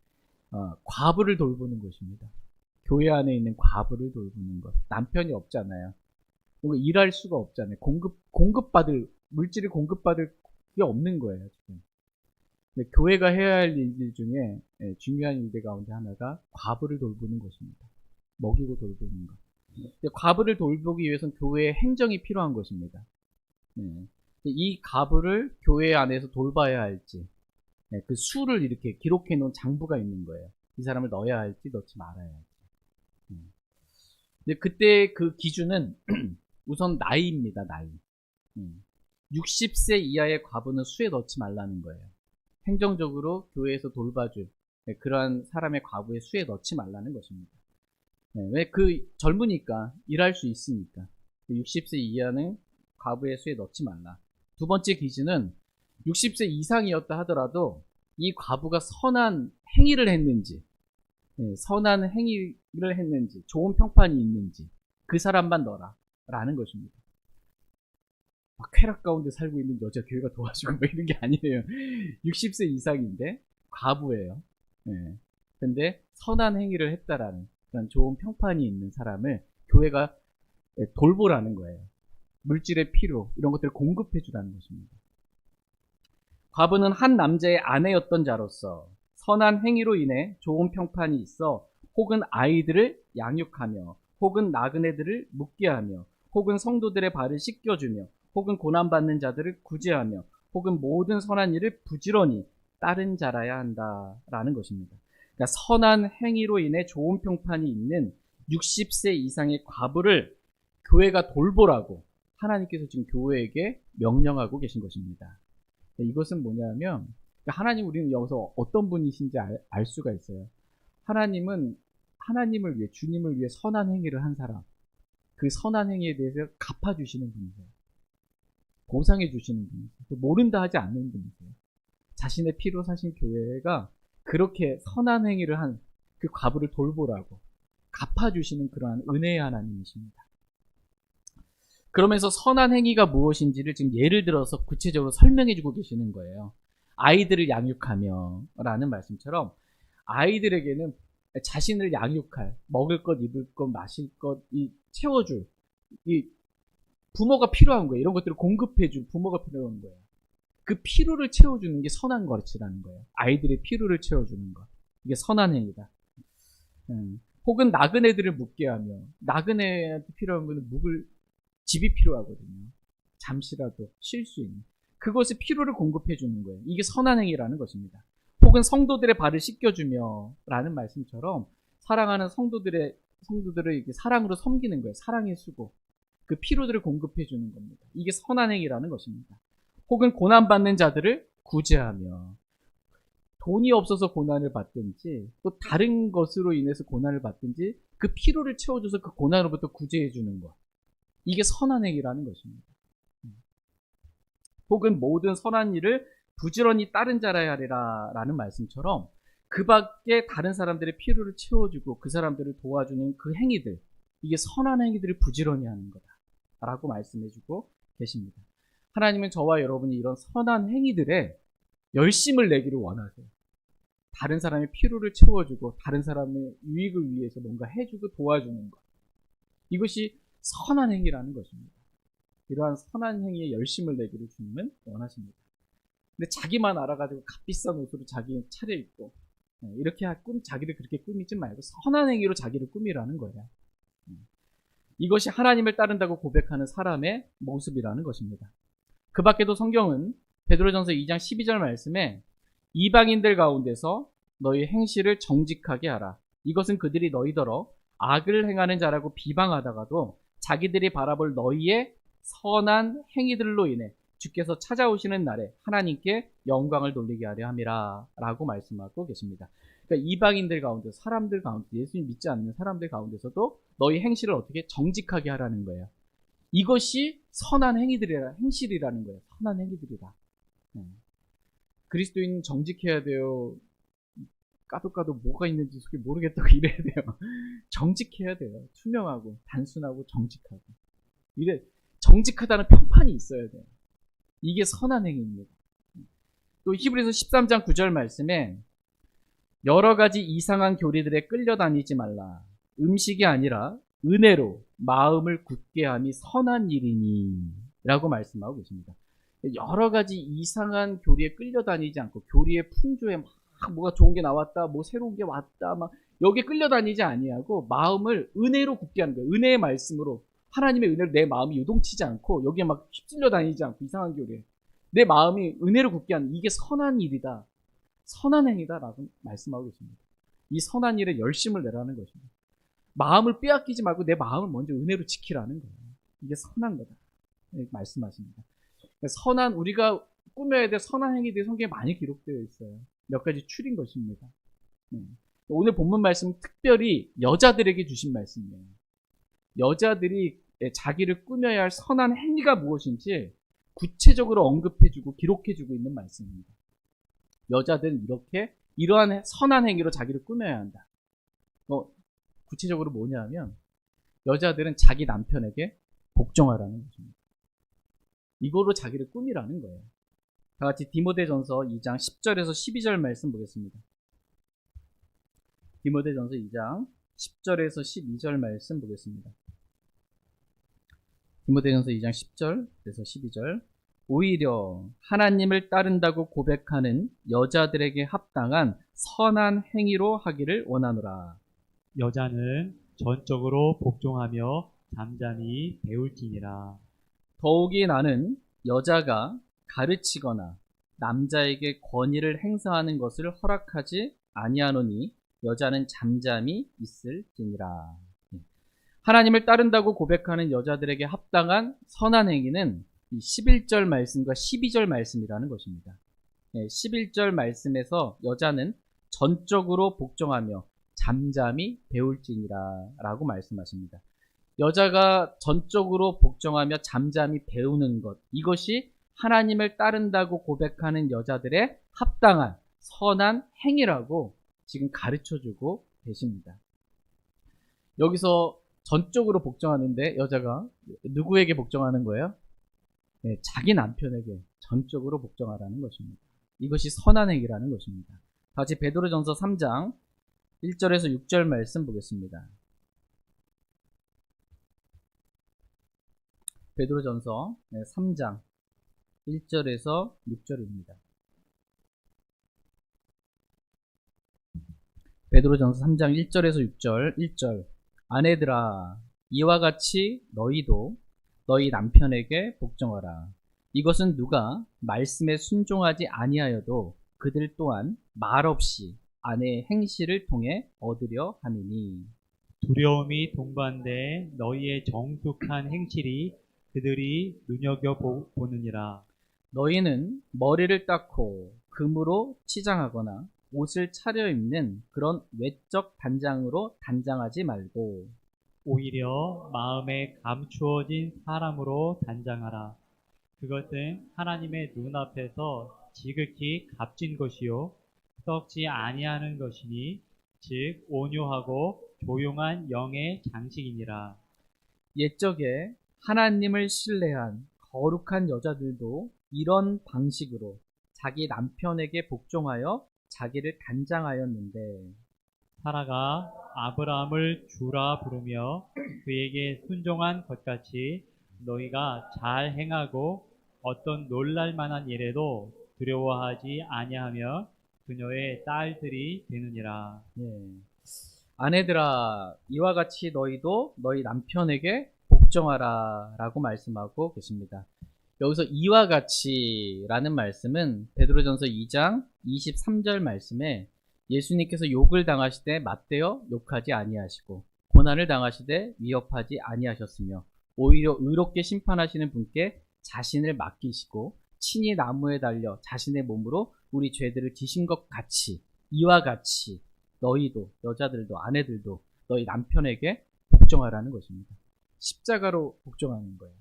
과부를 돌보는 것입니다. 교회 안에 있는 과부를 돌보는 것. 남편이 없잖아요. 뭔가 일할 수가 없잖아요. 물질을 공급받을 게 없는 거예요, 지금. 근데 교회가 해야 할 일들 중에 중요한 일들 가운데 하나가 과부를 돌보는 것입니다. 먹이고 돌보는 것. 근데 과부를 돌보기 위해서는 교회의 행정이 필요한 것입니다. 이 과부를 교회 안에서 돌봐야 할지, 그 수를 이렇게 기록해 놓은 장부가 있는 거예요. 이 사람을 넣어야 할지 넣지 말아야 할지. 근데 그때 그 기준은 우선 나이입니다. 나이. 60세 이하의 과부는 수에 넣지 말라는 거예요. 행정적으로 교회에서 돌봐줄 그러한 사람의 과부의 수에 넣지 말라는 것입니다. 왜? 그 젊으니까 일할 수 있으니까 60세 이하는 과부의 수에 넣지 말라. 두 번째 기준은 60세 이상이었다 하더라도 이 과부가 선한 행위를 했는지, 선한 행위를 했는지, 좋은 평판이 있는지 그 사람만 넣어라 라는 것입니다. 막 쾌락 가운데 살고 있는 여자 교회가 도와주고 뭐 이런 게 아니에요. 60세 이상인데 과부예요. 근데 선한 행위를 했다라는 그런 좋은 평판이 있는 사람을 교회가 돌보라는 거예요. 물질의 필요 이런 것들을 공급해 주라는 것입니다. 과부는 한 남자의 아내였던 자로서 선한 행위로 인해 좋은 평판이 있어 혹은 아이들을 양육하며 혹은 나그네들을 묵게 하며 혹은 성도들의 발을 씻겨주며 혹은 고난받는 자들을 구제하며 혹은 모든 선한 일을 부지런히 따른 자라야 한다라는 것입니다. 그러니까 선한 행위로 인해 좋은 평판이 있는 60세 이상의 과부를 교회가 돌보라고 하나님께서 지금 교회에게 명령하고 계신 것입니다. 이것은 뭐냐면 하나님 우리는 여기서 어떤 분이신지 알 수가 있어요. 하나님은 하나님을 위해 주님을 위해 선한 행위를 한 사람 그 선한 행위에 대해서 갚아주시는 분이세요. 보상해 주시는 분이세요. 모른다 하지 않는 분이세요. 자신의 피로 사신 교회가 그렇게 선한 행위를 한 그 과부를 돌보라고 갚아주시는 그러한 은혜의 하나님이십니다. 그러면서 선한 행위가 무엇인지를 지금 예를 들어서 구체적으로 설명해 주고 계시는 거예요. 아이들을 양육하며 라는 말씀처럼 아이들에게는 자신을 양육할, 먹을 것, 입을 것, 마실 것, 채워줄, 부모가 필요한 거예요. 이런 것들을 공급해줄 부모가 필요한 거예요. 그 필요를 채워주는 게 선한 것이라는 거예요. 아이들의 필요를 채워주는 것. 이게 선한 행위다. 혹은 나그네들을 묵게 하며, 나그네한테 필요한 거는 묵을 집이 필요하거든요. 잠시라도 쉴 수 있는. 그것의 필요를 공급해주는 거예요. 이게 선한 행위라는 것입니다. 혹은 성도들의 발을 씻겨주며 라는 말씀처럼 사랑하는 성도들을 이렇게 사랑으로 섬기는 거예요. 사랑의 수고. 그 필요들을 공급해주는 겁니다. 이게 선한 행위라는 것입니다. 혹은 고난받는 자들을 구제하며 돈이 없어서 고난을 받든지 또 다른 것으로 인해서 고난을 받든지 그 필요를 채워줘서 그 고난으로부터 구제해주는 것. 이게 선한 행위라는 것입니다. 혹은 모든 선한 일을 부지런히 따른 자라야 하리라 라는 말씀처럼 그 밖에 다른 사람들의 필요를 채워주고 그 사람들을 도와주는 그 행위들 이게 선한 행위들을 부지런히 하는 거다 라고 말씀해주고 계십니다. 하나님은 저와 여러분이 이런 선한 행위들에 열심을 내기를 원하세요. 다른 사람의 필요를 채워주고 다른 사람의 유익을 위해서 뭔가 해주고 도와주는 것. 이것이 선한 행위라는 것입니다. 이러한 선한 행위에 열심을 내기를 주님은 원하십니다. 근데 자기만 알아가지고 값비싼 옷으로 자기 차려입고 이렇게 자기를 그렇게 꾸미지 말고 선한 행위로 자기를 꾸미라는 거예요. 이것이 하나님을 따른다고 고백하는 사람의 모습이라는 것입니다. 그 밖에도 성경은 베드로전서 2장 12절 말씀에 이방인들 가운데서 너희 행실을 정직하게 하라. 이것은 그들이 너희더러 악을 행하는 자라고 비방하다가도 자기들이 바라볼 너희의 선한 행위들로 인해 주께서 찾아오시는 날에 하나님께 영광을 돌리게 하려 함이라 라고 말씀하고 계십니다. 그러니까 이방인들 가운데, 사람들 가운데, 예수님 믿지 않는 사람들 가운데서도 너희 행실을 어떻게 정직하게 하라는 거예요. 이것이 선한 행실이라는 거예요. 선한 행위들이다. 그리스도인은 정직해야 돼요. 까도 뭐가 있는지 솔직히 모르겠다고 이래야 돼요. 정직해야 돼요. 투명하고 단순하고 정직하고. 이래 정직하다는 평판이 있어야 돼요. 이게 선한 행위입니다. 또 히브리서 13장 9절 말씀에 여러 가지 이상한 교리들에 끌려다니지 말라. 음식이 아니라 은혜로 마음을 굳게 함이 선한 일이니 라고 말씀하고 계십니다. 여러 가지 이상한 교리에 끌려다니지 않고 교리의 풍조에 막 뭐가 좋은 게 나왔다, 뭐 새로운 게 왔다, 막 여기에 끌려다니지 아니하고 마음을 은혜로 굳게 하는 거예요. 은혜의 말씀으로 하나님의 은혜로 내 마음이 유동치지 않고 여기에 막 휩쓸려 다니지 않고 이상한 교리에 내 마음이 은혜로 굳게 하는 이게 선한 일이다. 선한 행위다라고 말씀하고 계십니다. 이 선한 일에 열심을 내라는 것입니다. 마음을 빼앗기지 말고 내 마음을 먼저 은혜로 지키라는 거예요. 이게 선한 거다. 말씀하십니다. 선한 우리가 꾸며야 될 선한 행위들이 성경에 많이 기록되어 있어요. 몇 가지 추린 것입니다. 오늘 본문 말씀은 특별히 여자들에게 주신 말씀이에요. 여자들이 자기를 꾸며야 할 선한 행위가 무엇인지 구체적으로 언급해주고 기록해주고 있는 말씀입니다. 여자들은 이러한 선한 행위로 자기를 꾸며야 한다. 구체적으로 뭐냐 하면 여자들은 자기 남편에게 복종하라는 것입니다. 이거로 자기를 꾸미라는 거예요. 다 같이 디모데전서 2장 10절에서 12절 말씀 보겠습니다. 디모데전서 2장 10절에서 12절 말씀 보겠습니다. 디모데전서 2장 10절에서 12절. 오히려 하나님을 따른다고 고백하는 여자들에게 합당한 선한 행위로 하기를 원하노라. 여자는 전적으로 복종하며 잠잠히 배울지니라. 더욱이 나는 여자가 가르치거나 남자에게 권위를 행사하는 것을 허락하지 아니하노니 여자는 잠잠히 있을지니라. 하나님을 따른다고 고백하는 여자들에게 합당한 선한 행위는 11절 말씀과 12절 말씀이라는 것입니다. 11절 말씀에서 여자는 전적으로 복종하며 잠잠히 배울지니라 라고 말씀하십니다. 여자가 전적으로 복종하며 잠잠히 배우는 것, 이것이 하나님을 따른다고 고백하는 여자들의 합당한 선한 행위라고 지금 가르쳐주고 계십니다. 여기서 전적으로 복종하는데 여자가 누구에게 복종하는 거예요? 자기 남편에게 전적으로 복종하라는 것입니다. 이것이 선한 행위라는 것입니다. 다시 베드로전서 3장 1절에서 6절 말씀 보겠습니다. 베드로전서 3장 1절에서 6절입니다. 베드로전서 3장 1절에서 6절 1절. 아내들아, 이와 같이 너희도 너희 남편에게 복종하라. 이것은 누가 말씀에 순종하지 아니하여도 그들 또한 말없이 아내의 행실을 통해 얻으려 함이니. 두려움이 동반돼 너희의 정숙한 행실이 그들이 눈여겨보느니라. 너희는 머리를 닦고 금으로 치장하거나 옷을 차려입는 그런 외적 단장으로 단장하지 말고 오히려 마음에 감추어진 사람으로 단장하라. 그것은 하나님의 눈앞에서 지극히 값진 것이요 썩지 아니하는 것이니 즉 온유하고 조용한 영의 장식이니라. 옛적에 하나님을 신뢰한 거룩한 여자들도 이런 방식으로 자기 남편에게 복종하여 자기를 단장하였는데 사라가 아브라함을 주라 부르며 그에게 순종한 것 같이 너희가 잘 행하고 어떤 놀랄 만한 일에도 두려워하지 아니하며 그녀의 딸들이 되느니라. 예. 아내들아, 이와 같이 너희도 너희 남편에게 복종하라 라고 말씀하고 계십니다. 여기서 이와 같이라는 말씀은 베드로전서 2장 23절 말씀에 예수님께서 욕을 당하시되 맞대어 욕하지 아니하시고 고난을 당하시되 위협하지 아니하셨으며 오히려 의롭게 심판하시는 분께 자신을 맡기시고 친히 나무에 달려 자신의 몸으로 우리 죄들을 지신 것 같이 이와 같이 너희도 여자들도 아내들도 너희 남편에게 복종하라는 것입니다. 십자가로 복종하는 거예요.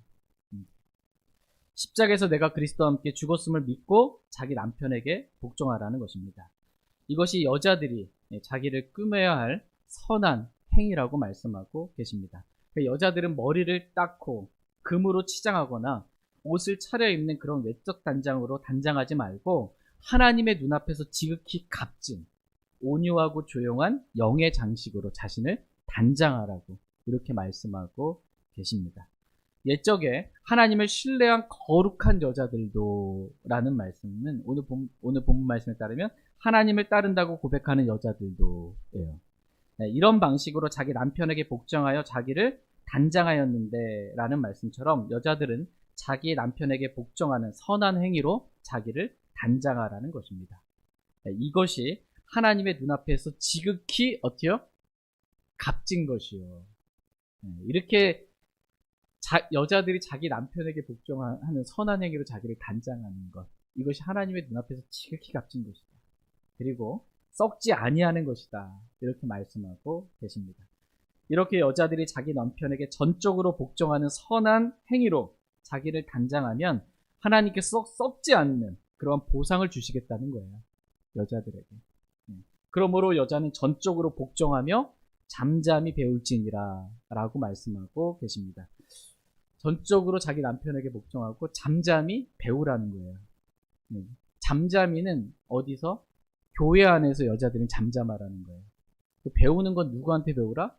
십자가에서 내가 그리스도와 함께 죽었음을 믿고 자기 남편에게 복종하라는 것입니다. 이것이 여자들이 자기를 끄매야 할 선한 행위라고 말씀하고 계십니다. 여자들은 머리를 닦고 금으로 치장하거나 옷을 차려입는 그런 외적 단장으로 단장하지 말고 하나님의 눈앞에서 지극히 값진 온유하고 조용한 영의 장식으로 자신을 단장하라고 이렇게 말씀하고 계십니다. 옛적에 하나님을 신뢰한 거룩한 여자들도 라는 말씀은 오늘 본문 말씀에 따르면 하나님을 따른다고 고백하는 여자들도예요. 이런 방식으로 자기 남편에게 복종하여 자기를 단장하였는데 라는 말씀처럼 여자들은 자기 남편에게 복종하는 선한 행위로 자기를 단장하라는 것입니다. 이것이 하나님의 눈앞에서 지극히 어때요? 값진 것이요. 이렇게 여자들이 자기 남편에게 복종하는 선한 행위로 자기를 단장하는 것, 이것이 하나님의 눈앞에서 지극히 값진 것이다. 그리고 썩지 아니하는 것이다. 이렇게 말씀하고 계십니다. 이렇게 여자들이 자기 남편에게 전적으로 복종하는 선한 행위로 자기를 단장하면 하나님께서 썩지 않는 그런 보상을 주시겠다는 거예요. 여자들에게. 그러므로 여자는 전적으로 복종하며 잠잠히 배울지니라 라고 말씀하고 계십니다. 전적으로 자기 남편에게 복종하고 잠잠히 배우라는 거예요. 잠잠이는 어디서? 교회 안에서 여자들은 잠잠하라는 거예요. 배우는 건 누구한테 배우라?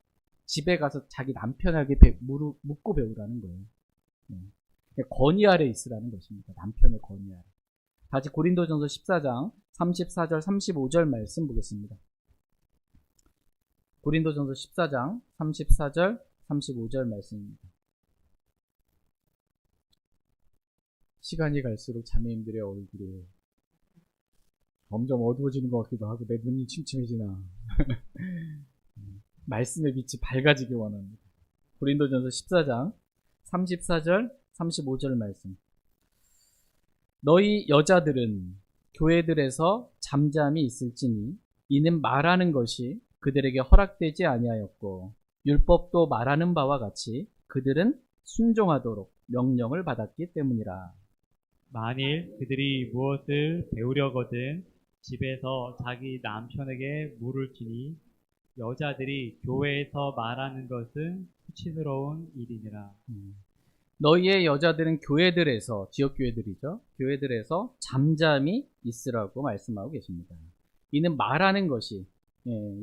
집에 가서 자기 남편에게 묻고 배우라는 거예요. 권위 아래 있으라는 것입니다. 남편의 권위 아래. 다시 고린도전서 14장 34절 35절 말씀 보겠습니다. 고린도전서 14장 34절 35절 말씀입니다. 시간이 갈수록 자매님들의 얼굴이 점점 어두워지는 것 같기도 하고 내 눈이 침침해지나. 말씀의 빛이 밝아지기 원합니다. 고린도전서 14장 34절 35절 말씀. 너희 여자들은 교회들에서 잠잠히 있을지니 이는 말하는 것이 그들에게 허락되지 아니하였고 율법도 말하는 바와 같이 그들은 순종하도록 명령을 받았기 때문이라. 만일 그들이 무엇을 배우려거든 집에서 자기 남편에게 물을지니 여자들이 교회에서 말하는 것은 수치스러운 일이니라. 너희의 여자들은 교회들에서, 지역교회들이죠. 교회들에서 잠잠히 있으라고 말씀하고 계십니다. 이는 말하는 것이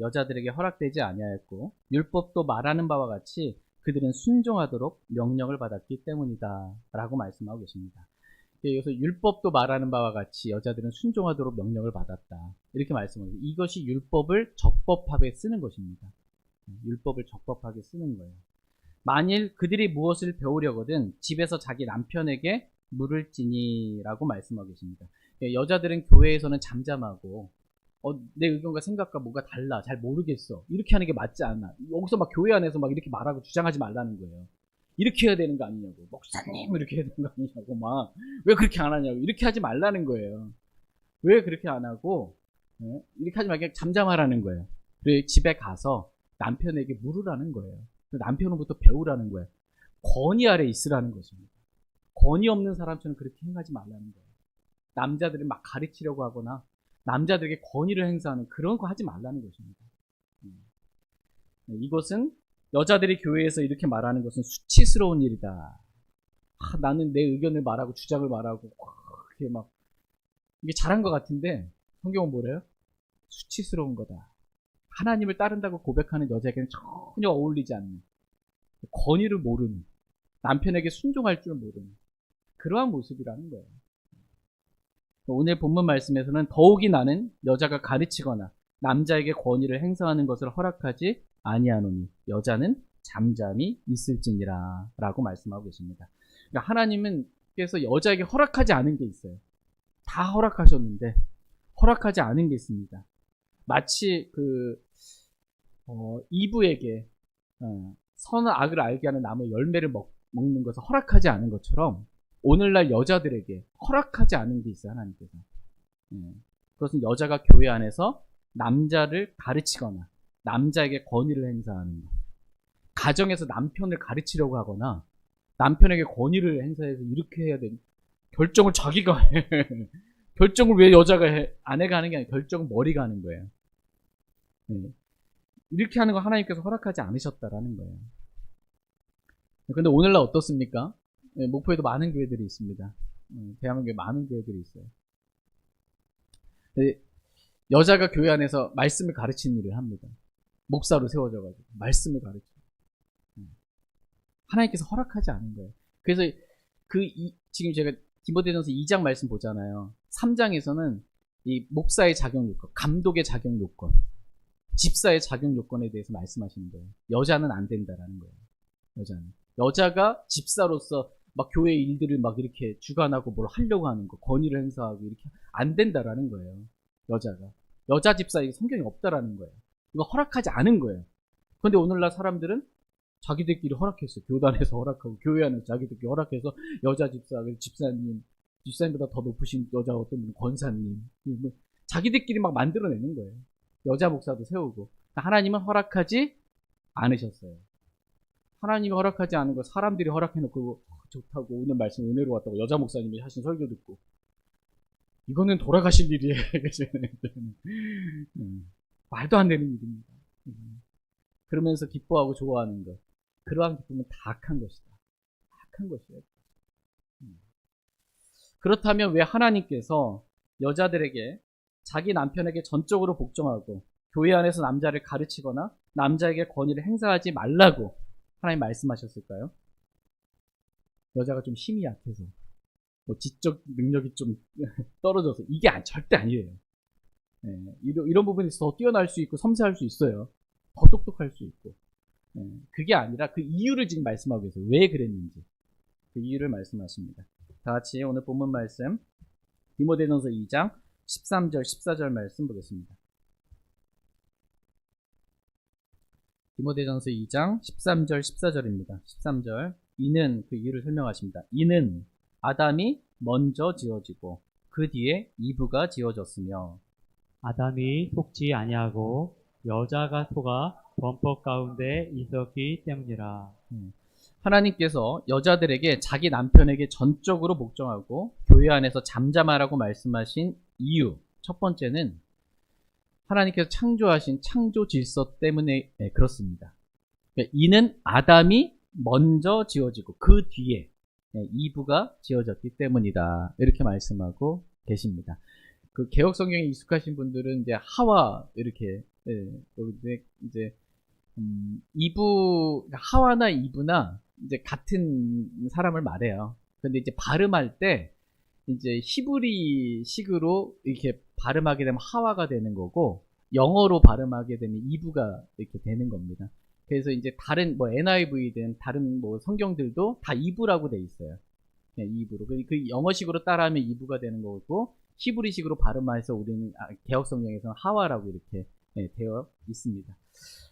여자들에게 허락되지 아니하였고 율법도 말하는 바와 같이 그들은 순종하도록 명령을 받았기 때문이다 라고 말씀하고 계십니다. 여기서 율법도 말하는 바와 같이 여자들은 순종하도록 명령을 받았다 이렇게 말씀합니다. 이것이 율법을 적법하게 쓰는 것입니다. 율법을 적법하게 쓰는 거예요. 만일 그들이 무엇을 배우려거든 집에서 자기 남편에게 물을지니 라고 말씀하고 계십니다. 여자들은 교회에서는 잠잠하고 내 의견과 생각과 뭐가 달라 잘 모르겠어 이렇게 하는 게 맞지 않나. 여기서 막 교회 안에서 막 이렇게 말하고 주장하지 말라는 거예요. 이렇게 해야 되는 거 아니냐고, 목사님 이렇게 해야 되는 거 아니냐고, 막 왜 그렇게 안 하냐고, 이렇게 하지 말라는 거예요. 왜 그렇게 안 하고 이렇게 하지 말고 잠잠하라는 거예요. 그리고 집에 가서 남편에게 물으라는 거예요. 남편으로부터 배우라는 거예요. 권위 아래 있으라는 것입니다. 권위 없는 사람처럼 그렇게 행하지 말라는 거예요. 남자들을 막 가르치려고 하거나 남자들에게 권위를 행사하는 그런 거 하지 말라는 것입니다. 이것은 여자들이 교회에서 이렇게 말하는 것은 수치스러운 일이다. 나는 내 의견을 말하고 주장을 말하고 그게 막 이게 잘한 것 같은데 성경은 뭐래요? 수치스러운 거다. 하나님을 따른다고 고백하는 여자에게는 전혀 어울리지 않는, 권위를 모르는, 남편에게 순종할 줄 모르는 그러한 모습이라는 거예요. 오늘 본문 말씀에서는 더욱이 나는 여자가 가르치거나 남자에게 권위를 행사하는 것을 허락하지 아니하노니 여자는 잠잠히 있을지니라 라고 말씀하고 계십니다. 그러니까 하나님께서 여자에게 허락하지 않은 게 있어요. 다 허락하셨는데 허락하지 않은 게 있습니다. 마치 이브에게 선과 악을 알게 하는 나무의 열매를 먹는 것을 허락하지 않은 것처럼 오늘날 여자들에게 허락하지 않은 게 있어요. 하나님께서. 그것은 여자가 교회 안에서 남자를 가르치거나 남자에게 권위를 행사하는 것, 가정에서 남편을 가르치려고 하거나 남편에게 권위를 행사해서 이렇게 해야 되는 결정을 자기가 해. 결정을 왜 여자가 해? 아내가 하는 게 아니라 결정은 머리가 하는 거예요. 이렇게 하는 거 하나님께서 허락하지 않으셨다라는 거예요. 그런데 오늘날 어떻습니까? 목포에도 많은 교회들이 있습니다. 대한민국에 많은 교회들이 있어요. 여자가 교회 안에서 말씀을 가르치는 일을 합니다. 목사로 세워져가지고 말씀을 가르치고 하나님께서 허락하지 않은 거예요. 그래서 지금 제가 디모데전서 2장 말씀 보잖아요. 3장에서는 이 목사의 자격 요건, 감독의 자격 요건, 집사의 자격 요건에 대해서 말씀하시는 거예요. 여자는 안 된다라는 거예요. 여자가 집사로서 막 교회 일들을 막 이렇게 주관하고 뭘 하려고 하는 거, 권위를 행사하고 이렇게 안 된다라는 거예요. 여자 집사에게 성경이 없다라는 거예요. 이거 허락하지 않은 거예요. 그런데 오늘날 사람들은 자기들끼리 허락했어요. 교단에서 허락하고 교회 안에서 자기들끼리 허락해서 여자 집사, 집사님보다 더 높으신 여자 어떤 분은 권사님, 자기들끼리 막 만들어내는 거예요. 여자 목사도 세우고. 하나님은 허락하지 않으셨어요. 하나님이 허락하지 않은 거 사람들이 허락해놓고 좋다고 오늘 말씀 은혜로 왔다고 여자 목사님이 하신 설교 듣고 이거는 돌아가실 일이에요. 말도 안 되는 일입니다. 그러면서 기뻐하고 좋아하는 것, 그러한 기쁨은 다 악한 것이다. 악한 것이에요. 그렇다면 왜 하나님께서 여자들에게 자기 남편에게 전적으로 복종하고 교회 안에서 남자를 가르치거나 남자에게 권위를 행사하지 말라고 하나님 말씀하셨을까요? 여자가 좀 힘이 약해서 지적 능력이 좀 떨어져서 이게 절대 아니에요. 이런 부분에서 더 뛰어날 수 있고 섬세할 수 있어요. 더 똑똑할 수 있고. 그게 아니라 그 이유를 지금 말씀하고 계세요. 왜 그랬는지 그 이유를 말씀하십니다. 다 같이 오늘 본문 말씀 디모데전서 2장 13절 14절 말씀 보겠습니다. 디모데전서 2장 13절 14절입니다. 13절 이는 그 이유를 설명하십니다. 이는 아담이 먼저 지어지고 그 뒤에 이브가 지어졌으며 아담이 속지 아니하고 여자가 속아 범법 가운데 있었기 때문이라. 하나님께서 여자들에게 자기 남편에게 전적으로 복종하고 교회 안에서 잠잠하라고 말씀하신 이유 첫 번째는 하나님께서 창조하신 창조 질서 때문에 그렇습니다. 이는 아담이 먼저 지어지고 그 뒤에 이브가 지어졌기 때문이다. 이렇게 말씀하고 계십니다. 그 개혁 성경에 익숙하신 분들은 이제 하와 이렇게 이제 하와나 이브나 이제 같은 사람을 말해요. 근데 이제 발음할 때 이제 히브리식으로 이렇게 발음하게 되면 하와가 되는 거고 영어로 발음하게 되면 이브가 이렇게 되는 겁니다. 그래서 이제 다른 NIV든 다른 성경들도 다 이브라고 돼 있어요. 그냥 이브로. 그 영어식으로 따라하면 이브가 되는 거고 히브리식으로 발음해서 우리는 개혁 성경에서는 하와라고 이렇게 되어 있습니다.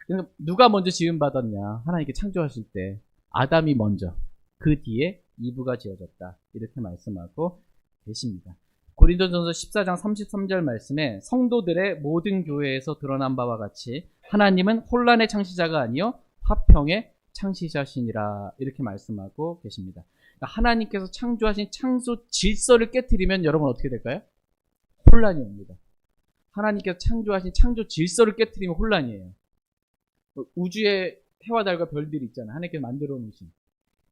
그러니까 누가 먼저 지음 받았냐? 하나님께 창조하실 때 아담이 먼저, 그 뒤에 이브가 지어졌다. 이렇게 말씀하고 계십니다. 고린도전서 14장 33절 말씀에 성도들의 모든 교회에서 드러난 바와 같이 하나님은 혼란의 창시자가 아니요 화평의 창시자시니라. 이렇게 말씀하고 계십니다. 그러니까 하나님께서 창조하신 창조 질서를 깨트리면 여러분 어떻게 될까요? 혼란이 옵니다. 하나님께서 창조하신 창조 질서를 깨트리면 혼란이에요. 우주에 해와 달과 별들이 있잖아요. 하나님께서 만들어 놓으신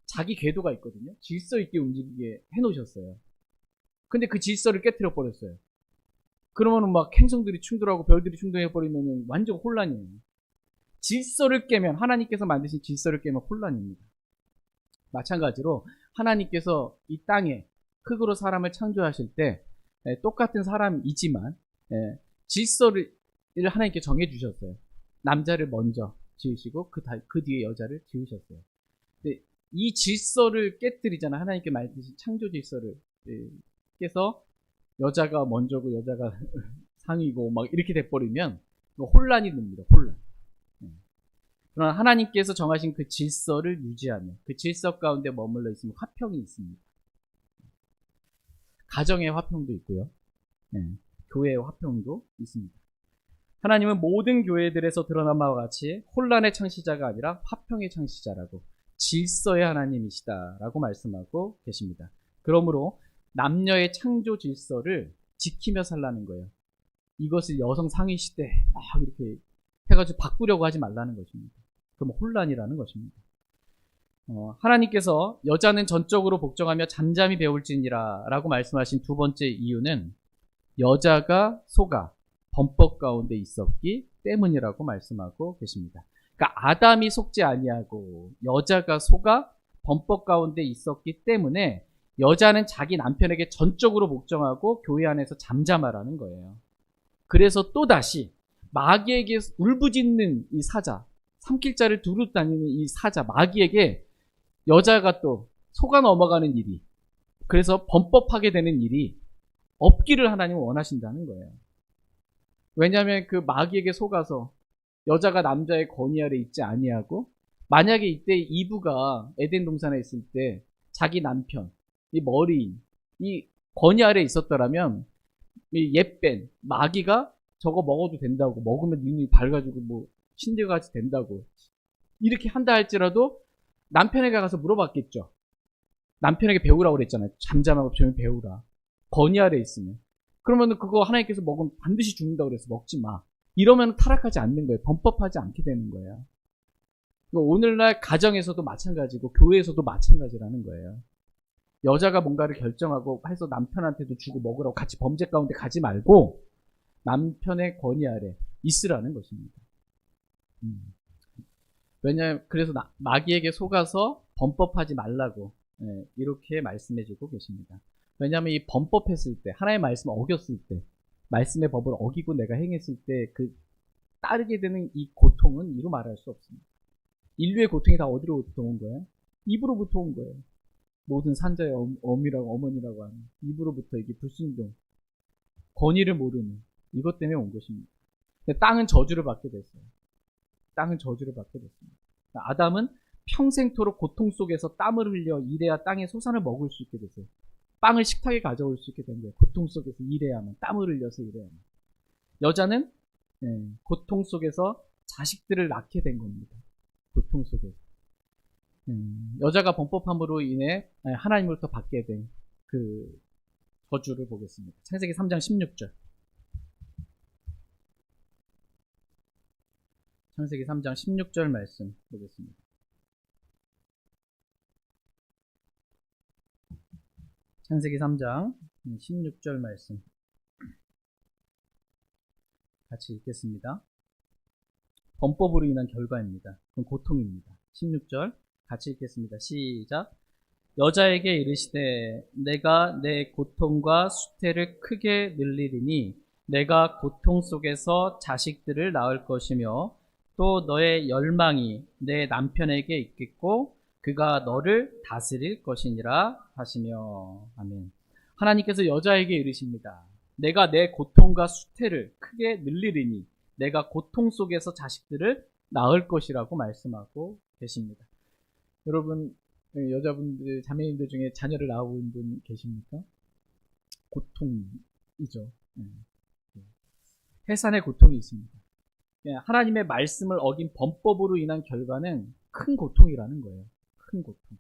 자기 궤도가 있거든요. 질서 있게 움직이게 해놓으셨어요. 근데 그 질서를 깨트려 버렸어요. 그러면은 막 행성들이 충돌하고 별들이 충돌해 버리면 완전 혼란이에요. 질서를 깨면 하나님께서 만드신 질서를 깨면 혼란입니다. 마찬가지로 하나님께서 이 땅에 흙으로 사람을 창조하실 때 똑같은 사람이지만 질서를 하나님께 정해주셨어요. 남자를 먼저 지으시고 그 뒤에 여자를 지으셨어요. 근데 이 질서를 깨뜨리잖아. 하나님께 말씀하신 창조 질서를 깨서 여자가 먼저고 여자가 상이고 막 이렇게 돼버리면 혼란이 됩니다. 혼란. 그러나 하나님께서 정하신 그 질서를 유지하며 그 질서 가운데 머물러 있으면 화평이 있습니다. 가정의 화평도 있고요. 교회의 화평도 있습니다. 하나님은 모든 교회들에서 드러난 바와 같이 혼란의 창시자가 아니라 화평의 창시자라고 질서의 하나님이시다라고 말씀하고 계십니다. 그러므로 남녀의 창조 질서를 지키며 살라는 거예요. 이것을 여성 상위 시대 막 이렇게 해가지고 바꾸려고 하지 말라는 것입니다. 그럼 혼란이라는 것입니다. 하나님께서 여자는 전적으로 복종하며 잠잠히 배울지니라 라고 말씀하신 두 번째 이유는 여자가 속아 범법 가운데 있었기 때문이라고 말씀하고 계십니다. 그러니까 아담이 속지 아니하고 여자가 속아 범법 가운데 있었기 때문에 여자는 자기 남편에게 전적으로 복종하고 교회 안에서 잠잠하라는 거예요. 그래서 또다시 마귀에게 울부짖는 이 사자, 삼킬자를 두루 다니는 이 사자, 마귀에게 여자가 또 속아 넘어가는 일이, 그래서 범법하게 되는 일이 없기를 하나님은 원하신다는 거예요. 왜냐하면 그 마귀에게 속아서 여자가 남자의 권위 아래 있지 아니하고, 만약에 이때 이브가 에덴 동산에 있을 때 자기 남편, 이 머리인, 이 권위 아래 있었더라면 이 옛뺀 마귀가 저거 먹어도 된다고, 먹으면 눈이 밝아지고 뭐 신들같이 된다고 이렇게 한다 할지라도 남편에게 가서 물어봤겠죠. 남편에게 배우라고 그랬잖아요. 잠잠하고 조용히 배우라. 권위 아래 있으면. 그러면 그거 하나님께서 먹으면 반드시 죽는다고 그래서 먹지 마. 이러면 타락하지 않는 거예요. 범법하지 않게 되는 거예요. 오늘날 가정에서도 마찬가지고 교회에서도 마찬가지라는 거예요. 여자가 뭔가를 결정하고 해서 남편한테도 주고 먹으라고 같이 범죄 가운데 가지 말고 남편의 권위 아래 있으라는 것입니다. 왜냐하면 그래서 마귀에게 속아서 범법하지 말라고 이렇게 말씀해주고 계십니다. 왜냐하면 이 범법했을 때, 하나님의 말씀을 어겼을 때, 말씀의 법을 어기고 내가 행했을 때 그 따르게 되는 이 고통은 이루 말할 수 없습니다. 인류의 고통이 다 어디로부터 온 거예요? 입으로부터 온 거예요. 모든 산자의 어머니라고 하는 입으로부터 이게 불순종, 권위를 모르는 이것 때문에 온 것입니다. 근데 땅은 저주를 받게 됐어요. 땅은 저주를 받게 됐습니다. 아담은 평생토록 고통 속에서 땀을 흘려 일해야 땅의 소산을 먹을 수 있게 됐어요. 빵을 식탁에 가져올 수 있게 된 거예요. 고통 속에서 일해야만, 땀을 흘려서 일해야만. 여자는 고통 속에서 자식들을 낳게 된 겁니다. 고통 속에서. 여자가 범법함으로 인해 하나님으로부터 받게 된 그 저주를 보겠습니다. 창세기 3장 16절. 창세기 3장 16절 말씀 보겠습니다. 창세기 3장 16절 말씀 같이 읽겠습니다. 범법으로 인한 결과입니다. 그건 고통입니다. 16절 같이 읽겠습니다. 시작. 여자에게 이르시되 내가 내 고통과 수태를 크게 늘리리니 내가 고통 속에서 자식들을 낳을 것이며 또 너의 열망이 내 남편에게 있겠고 그가 너를 다스릴 것이니라 하시며. 아멘. 하나님께서 여자에게 이르십니다. 내가 내 고통과 수태를 크게 늘리리니 내가 고통 속에서 자식들을 낳을 것이라고 말씀하고 계십니다. 여러분, 여자분들, 자매님들 중에 자녀를 낳은 분 계십니까? 고통이죠. 해산의 고통이 있습니다. 하나님의 말씀을 어긴 범법으로 인한 결과는 큰 고통이라는 거예요. 큰 고통.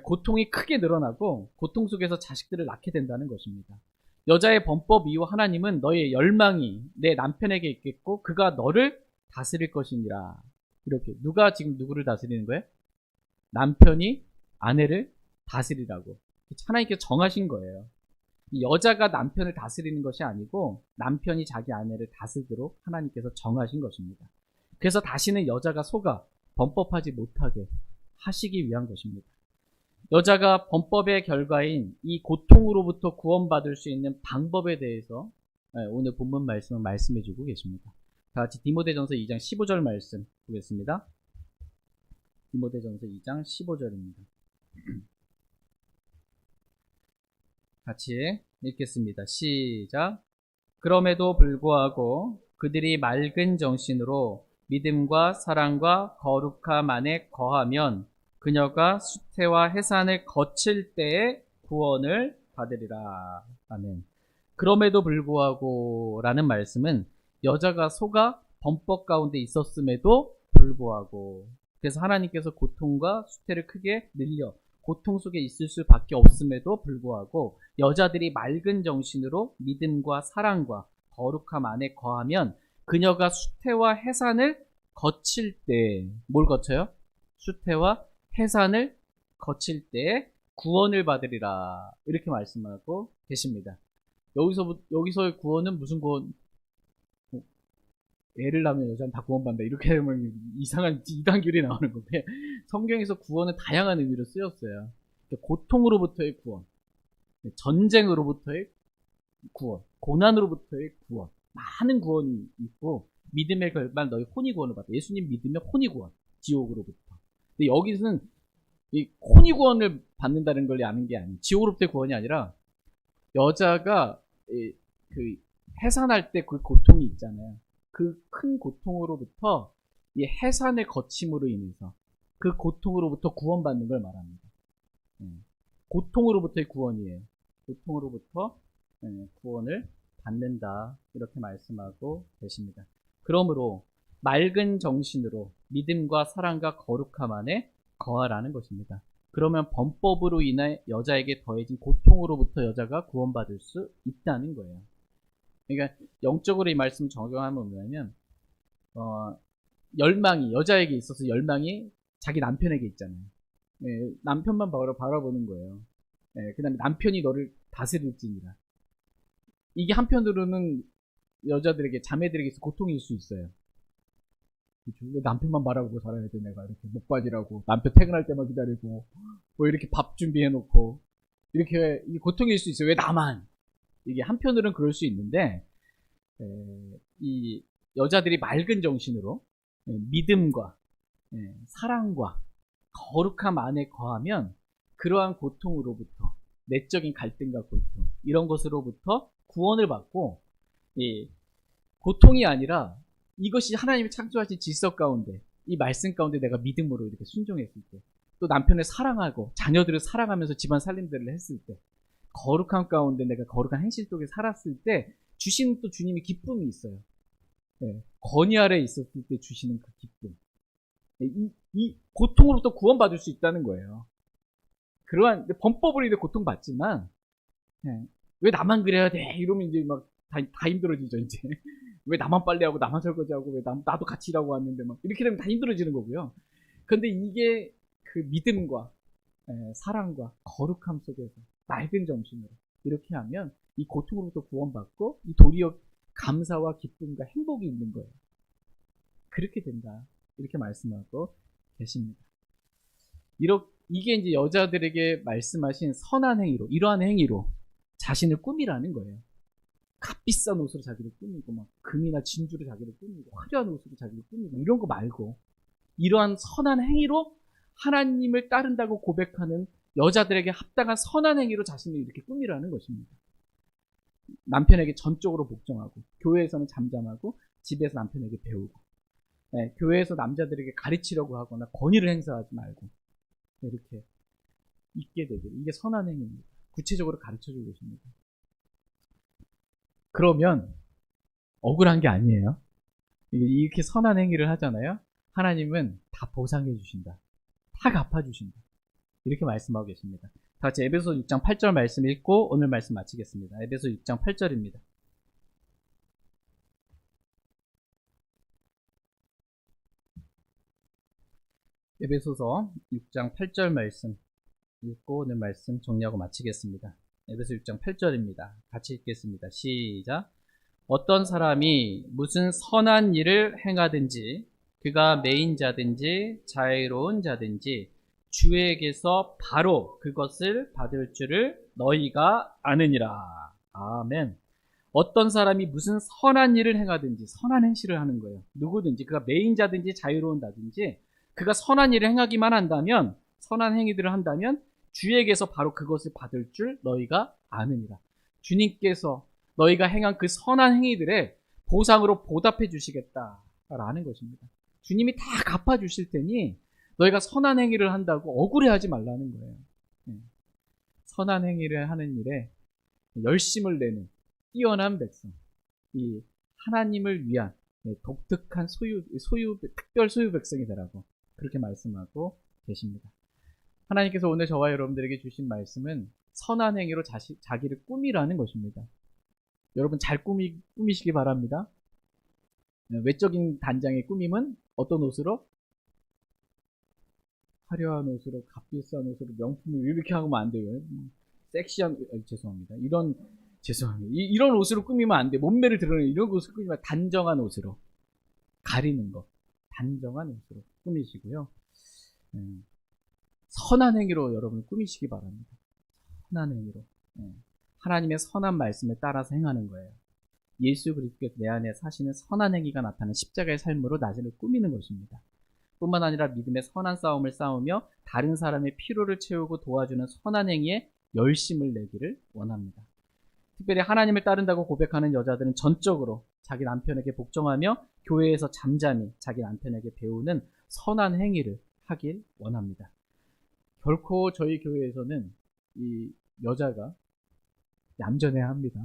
고통이 크게 늘어나고 고통 속에서 자식들을 낳게 된다는 것입니다. 여자의 범법 이후 하나님은 너의 열망이 내 남편에게 있겠고 그가 너를 다스릴 것이니라. 이렇게. 누가 지금 누구를 다스리는 거예요? 남편이 아내를 다스리라고 하나님께서 정하신 거예요. 여자가 남편을 다스리는 것이 아니고 남편이 자기 아내를 다스리도록 하나님께서 정하신 것입니다. 그래서 다시는 여자가 속아 범법하지 못하게 하시기 위한 것입니다. 여자가 범법의 결과인 이 고통으로부터 구원받을 수 있는 방법에 대해서 오늘 본문 말씀을 말씀해주고 계십니다. 다 같이 디모데전서 2장 15절 말씀 보겠습니다. 디모데전서 2장 15절입니다. 같이 읽겠습니다. 시작. 그럼에도 불구하고 그들이 맑은 정신으로 믿음과 사랑과 거룩함 안에 거하면 그녀가 수태와 해산을 거칠 때에 구원을 받으리라. 아멘. 그럼에도 불구하고 라는 말씀은 여자가 속아 범법 가운데 있었음에도 불구하고, 그래서 하나님께서 고통과 수태를 크게 늘려 고통 속에 있을 수밖에 없음에도 불구하고 여자들이 맑은 정신으로 믿음과 사랑과 거룩함 안에 거하면 그녀가 수태와 해산을 거칠 때, 뭘 거쳐요? 수태와 해산을 거칠 때에 구원을 받으리라. 이렇게 말씀하고 계십니다. 여기서의 구원은 무슨 구원? 애를 낳으면 여자는 다 구원받는다. 이렇게 하면 이상한 이단결이 나오는 건데, 성경에서 구원은 다양한 의미로 쓰였어요. 고통으로부터의 구원, 전쟁으로부터의 구원, 고난으로부터의 구원, 많은 구원이 있고, 믿음의 결말 너희 혼이 구원을 받다. 예수님 믿으면 혼이 구원, 지옥으로부터. 근데 여기서는 이 혼이 구원을 받는다는 걸 아는 게 아니에요. 지옥으로부터의 구원이 아니라 여자가 그 해산할 때 그 고통이 있잖아요. 그 큰 고통으로부터 이 해산의 거침으로 인해서 그 고통으로부터 구원받는 걸 말합니다. 고통으로부터의 구원이에요. 고통으로부터 구원을 받는다. 이렇게 말씀하고 계십니다. 그러므로 맑은 정신으로 믿음과 사랑과 거룩함 안에 거하라는 것입니다. 그러면 범법으로 인해 여자에게 더해진 고통으로부터 여자가 구원받을 수 있다는 거예요. 그러니까 영적으로 이 말씀 적용하면 뭐냐면 열망이, 여자에게 있어서 열망이 자기 남편에게 있잖아요. 남편만 바라보는 거예요. 그 다음에 남편이 너를 다스릴지니라. 이게 한편으로는 여자들에게, 자매들에게 고통일 수 있어요. 그렇죠? 왜 남편만 바라보고 살아야 돼, 내가 이렇게 목바지라고 남편 퇴근할 때만 기다리고 뭐 이렇게 밥 준비해놓고 이렇게, 이 고통일 수 있어요. 왜 나만? 이게 한편으로는 그럴 수 있는데, 이 여자들이 맑은 정신으로 믿음과 사랑과 거룩함 안에 거하면 그러한 고통으로부터, 내적인 갈등과 고통, 이런 것으로부터 구원을 받고, 고통이 아니라 이것이 하나님이 창조하신 질서 가운데, 이 말씀 가운데 내가 믿음으로 이렇게 순종했을 때, 또 남편을 사랑하고 자녀들을 사랑하면서 집안 살림들을 했을 때, 거룩함 가운데 내가 거룩한 행실 속에 살았을 때 주시는 또 주님이 기쁨이 있어요. 권위 아래 있었을 때 주시는 그 기쁨, 이 고통으로부터 구원받을 수 있다는 거예요. 그러한 범법으로 인해 고통받지만, 왜 나만 그래야 돼? 이러면 이제 막 다 힘들어지죠, 이제. 왜 나만 빨래하고 나만 설거지하고 왜 나도 같이 일하고 왔는데 막 이렇게 되면 다 힘들어지는 거고요. 그런데 이게 그 믿음과 사랑과 거룩함 속에서 맑은 정신으로 이렇게 하면 이 고통으로부터 구원받고 이 도리어 감사와 기쁨과 행복이 있는 거예요. 그렇게 된다. 이렇게 말씀하고 계십니다. 이게 이제 여자들에게 말씀하신 선한 행위로, 이러한 행위로 자신을 꾸미라는 거예요. 값비싼 옷으로 자기를 꾸미고, 막 금이나 진주로 자기를 꾸미고, 화려한 옷으로 자기를 꾸미고, 이런 거 말고 이러한 선한 행위로 하나님을 따른다고 고백하는 여자들에게 합당한 선한 행위로 자신을 이렇게 꾸미라는 것입니다. 남편에게 전적으로 복종하고, 교회에서는 잠잠하고, 집에서 남편에게 배우고, 교회에서 남자들에게 가르치려고 하거나 권위를 행사하지 말고 이렇게 있게 되죠. 이게 선한 행위입니다. 구체적으로 가르쳐주고 계십니다. 그러면 억울한 게 아니에요. 이렇게 선한 행위를 하잖아요. 하나님은 다 보상해 주신다. 다 갚아주신다. 이렇게 말씀하고 계십니다. 다 같이 에베소 6장 8절 말씀 읽고 오늘 말씀 마치겠습니다. 에베소 6장 8절입니다. 에베소서 6장 8절 말씀 읽고 오늘 말씀 정리하고 마치겠습니다. 에베소 6장 8절입니다. 같이 읽겠습니다. 시작. 어떤 사람이 무슨 선한 일을 행하든지 그가 매인 자든지 자유로운 자든지 주에게서 바로 그것을 받을 줄을 너희가 아느니라. 아멘. 어떤 사람이 무슨 선한 일을 행하든지 선한 행실을 하는 거예요. 누구든지 그가 매인자든지 자유로운다든지 그가 선한 일을 행하기만 한다면 선한 행위들을 한다면 주에게서 바로 그것을 받을 줄 너희가 아느니라. 주님께서 너희가 행한 그 선한 행위들에 보상으로 보답해 주시겠다라는 것입니다. 주님이 다 갚아주실 테니 너희가 선한 행위를 한다고 억울해하지 말라는 거예요. 선한 행위를 하는 일에 열심을 내는 뛰어난 백성, 이 하나님을 위한 독특한 특별 소유 백성이 되라고 그렇게 말씀하고 계십니다. 하나님께서 오늘 저와 여러분들에게 주신 말씀은 선한 행위로 자기를 꾸미라는 것입니다. 여러분 잘 꾸미시기 바랍니다. 외적인 단장의 꾸밈은 어떤 옷으로? 화려한 옷으로, 값비싼 옷으로, 명품을 이렇게 하면 안 돼요. 섹시한, 죄송합니다. 이런 옷으로 꾸미면 안 돼. 몸매를 드러내는 이런 옷을 꾸미면 단정한 옷으로. 가리는 거. 단정한 옷으로 꾸미시고요. 선한 행위로 여러분 꾸미시기 바랍니다. 선한 행위로. 하나님의 선한 말씀을 따라서 행하는 거예요. 예수 그리스도께서 내 안에 사시는 선한 행위가 나타나는 십자가의 삶으로 나를 꾸미는 것입니다. 뿐만 아니라 믿음의 선한 싸움을 싸우며 다른 사람의 필요를 채우고 도와주는 선한 행위에 열심을 내기를 원합니다. 특별히 하나님을 따른다고 고백하는 여자들은 전적으로 자기 남편에게 복종하며 교회에서 잠잠히 자기 남편에게 배우는 선한 행위를 하길 원합니다. 결코 저희 교회에서는 이 여자가 얌전해야 합니다.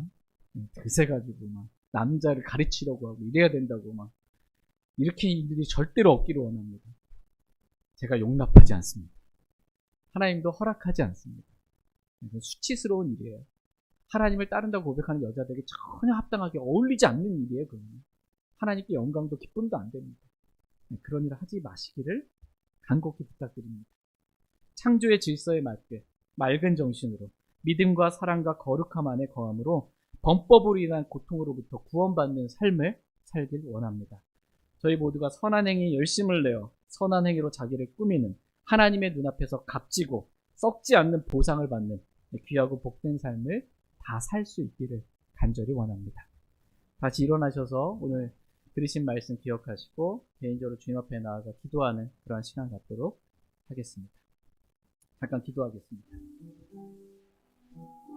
드세가지고 막 남자를 가르치려고 하고 이래야 된다고 막 이렇게 일들이 절대로 없기를 원합니다. 제가 용납하지 않습니다. 하나님도 허락하지 않습니다. 수치스러운 일이에요. 하나님을 따른다고 고백하는 여자들에게 전혀 합당하게 어울리지 않는 일이에요. 그건. 하나님께 영광도 기쁨도 안 됩니다. 그런 일을 하지 마시기를 간곡히 부탁드립니다. 창조의 질서에 맞게 맑은 정신으로 믿음과 사랑과 거룩함 안에 거함으로 범법으로 인한 고통으로부터 구원받는 삶을 살길 원합니다. 저희 모두가 선한 행위에 열심을 내어 선한 행위로 자기를 꾸미는 하나님의 눈앞에서 값지고 썩지 않는 보상을 받는 귀하고 복된 삶을 다 살 수 있기를 간절히 원합니다. 다시 일어나셔서 오늘 들으신 말씀 기억하시고 개인적으로 주님 앞에 나아가 기도하는 그러한 시간 갖도록 하겠습니다. 잠깐 기도하겠습니다.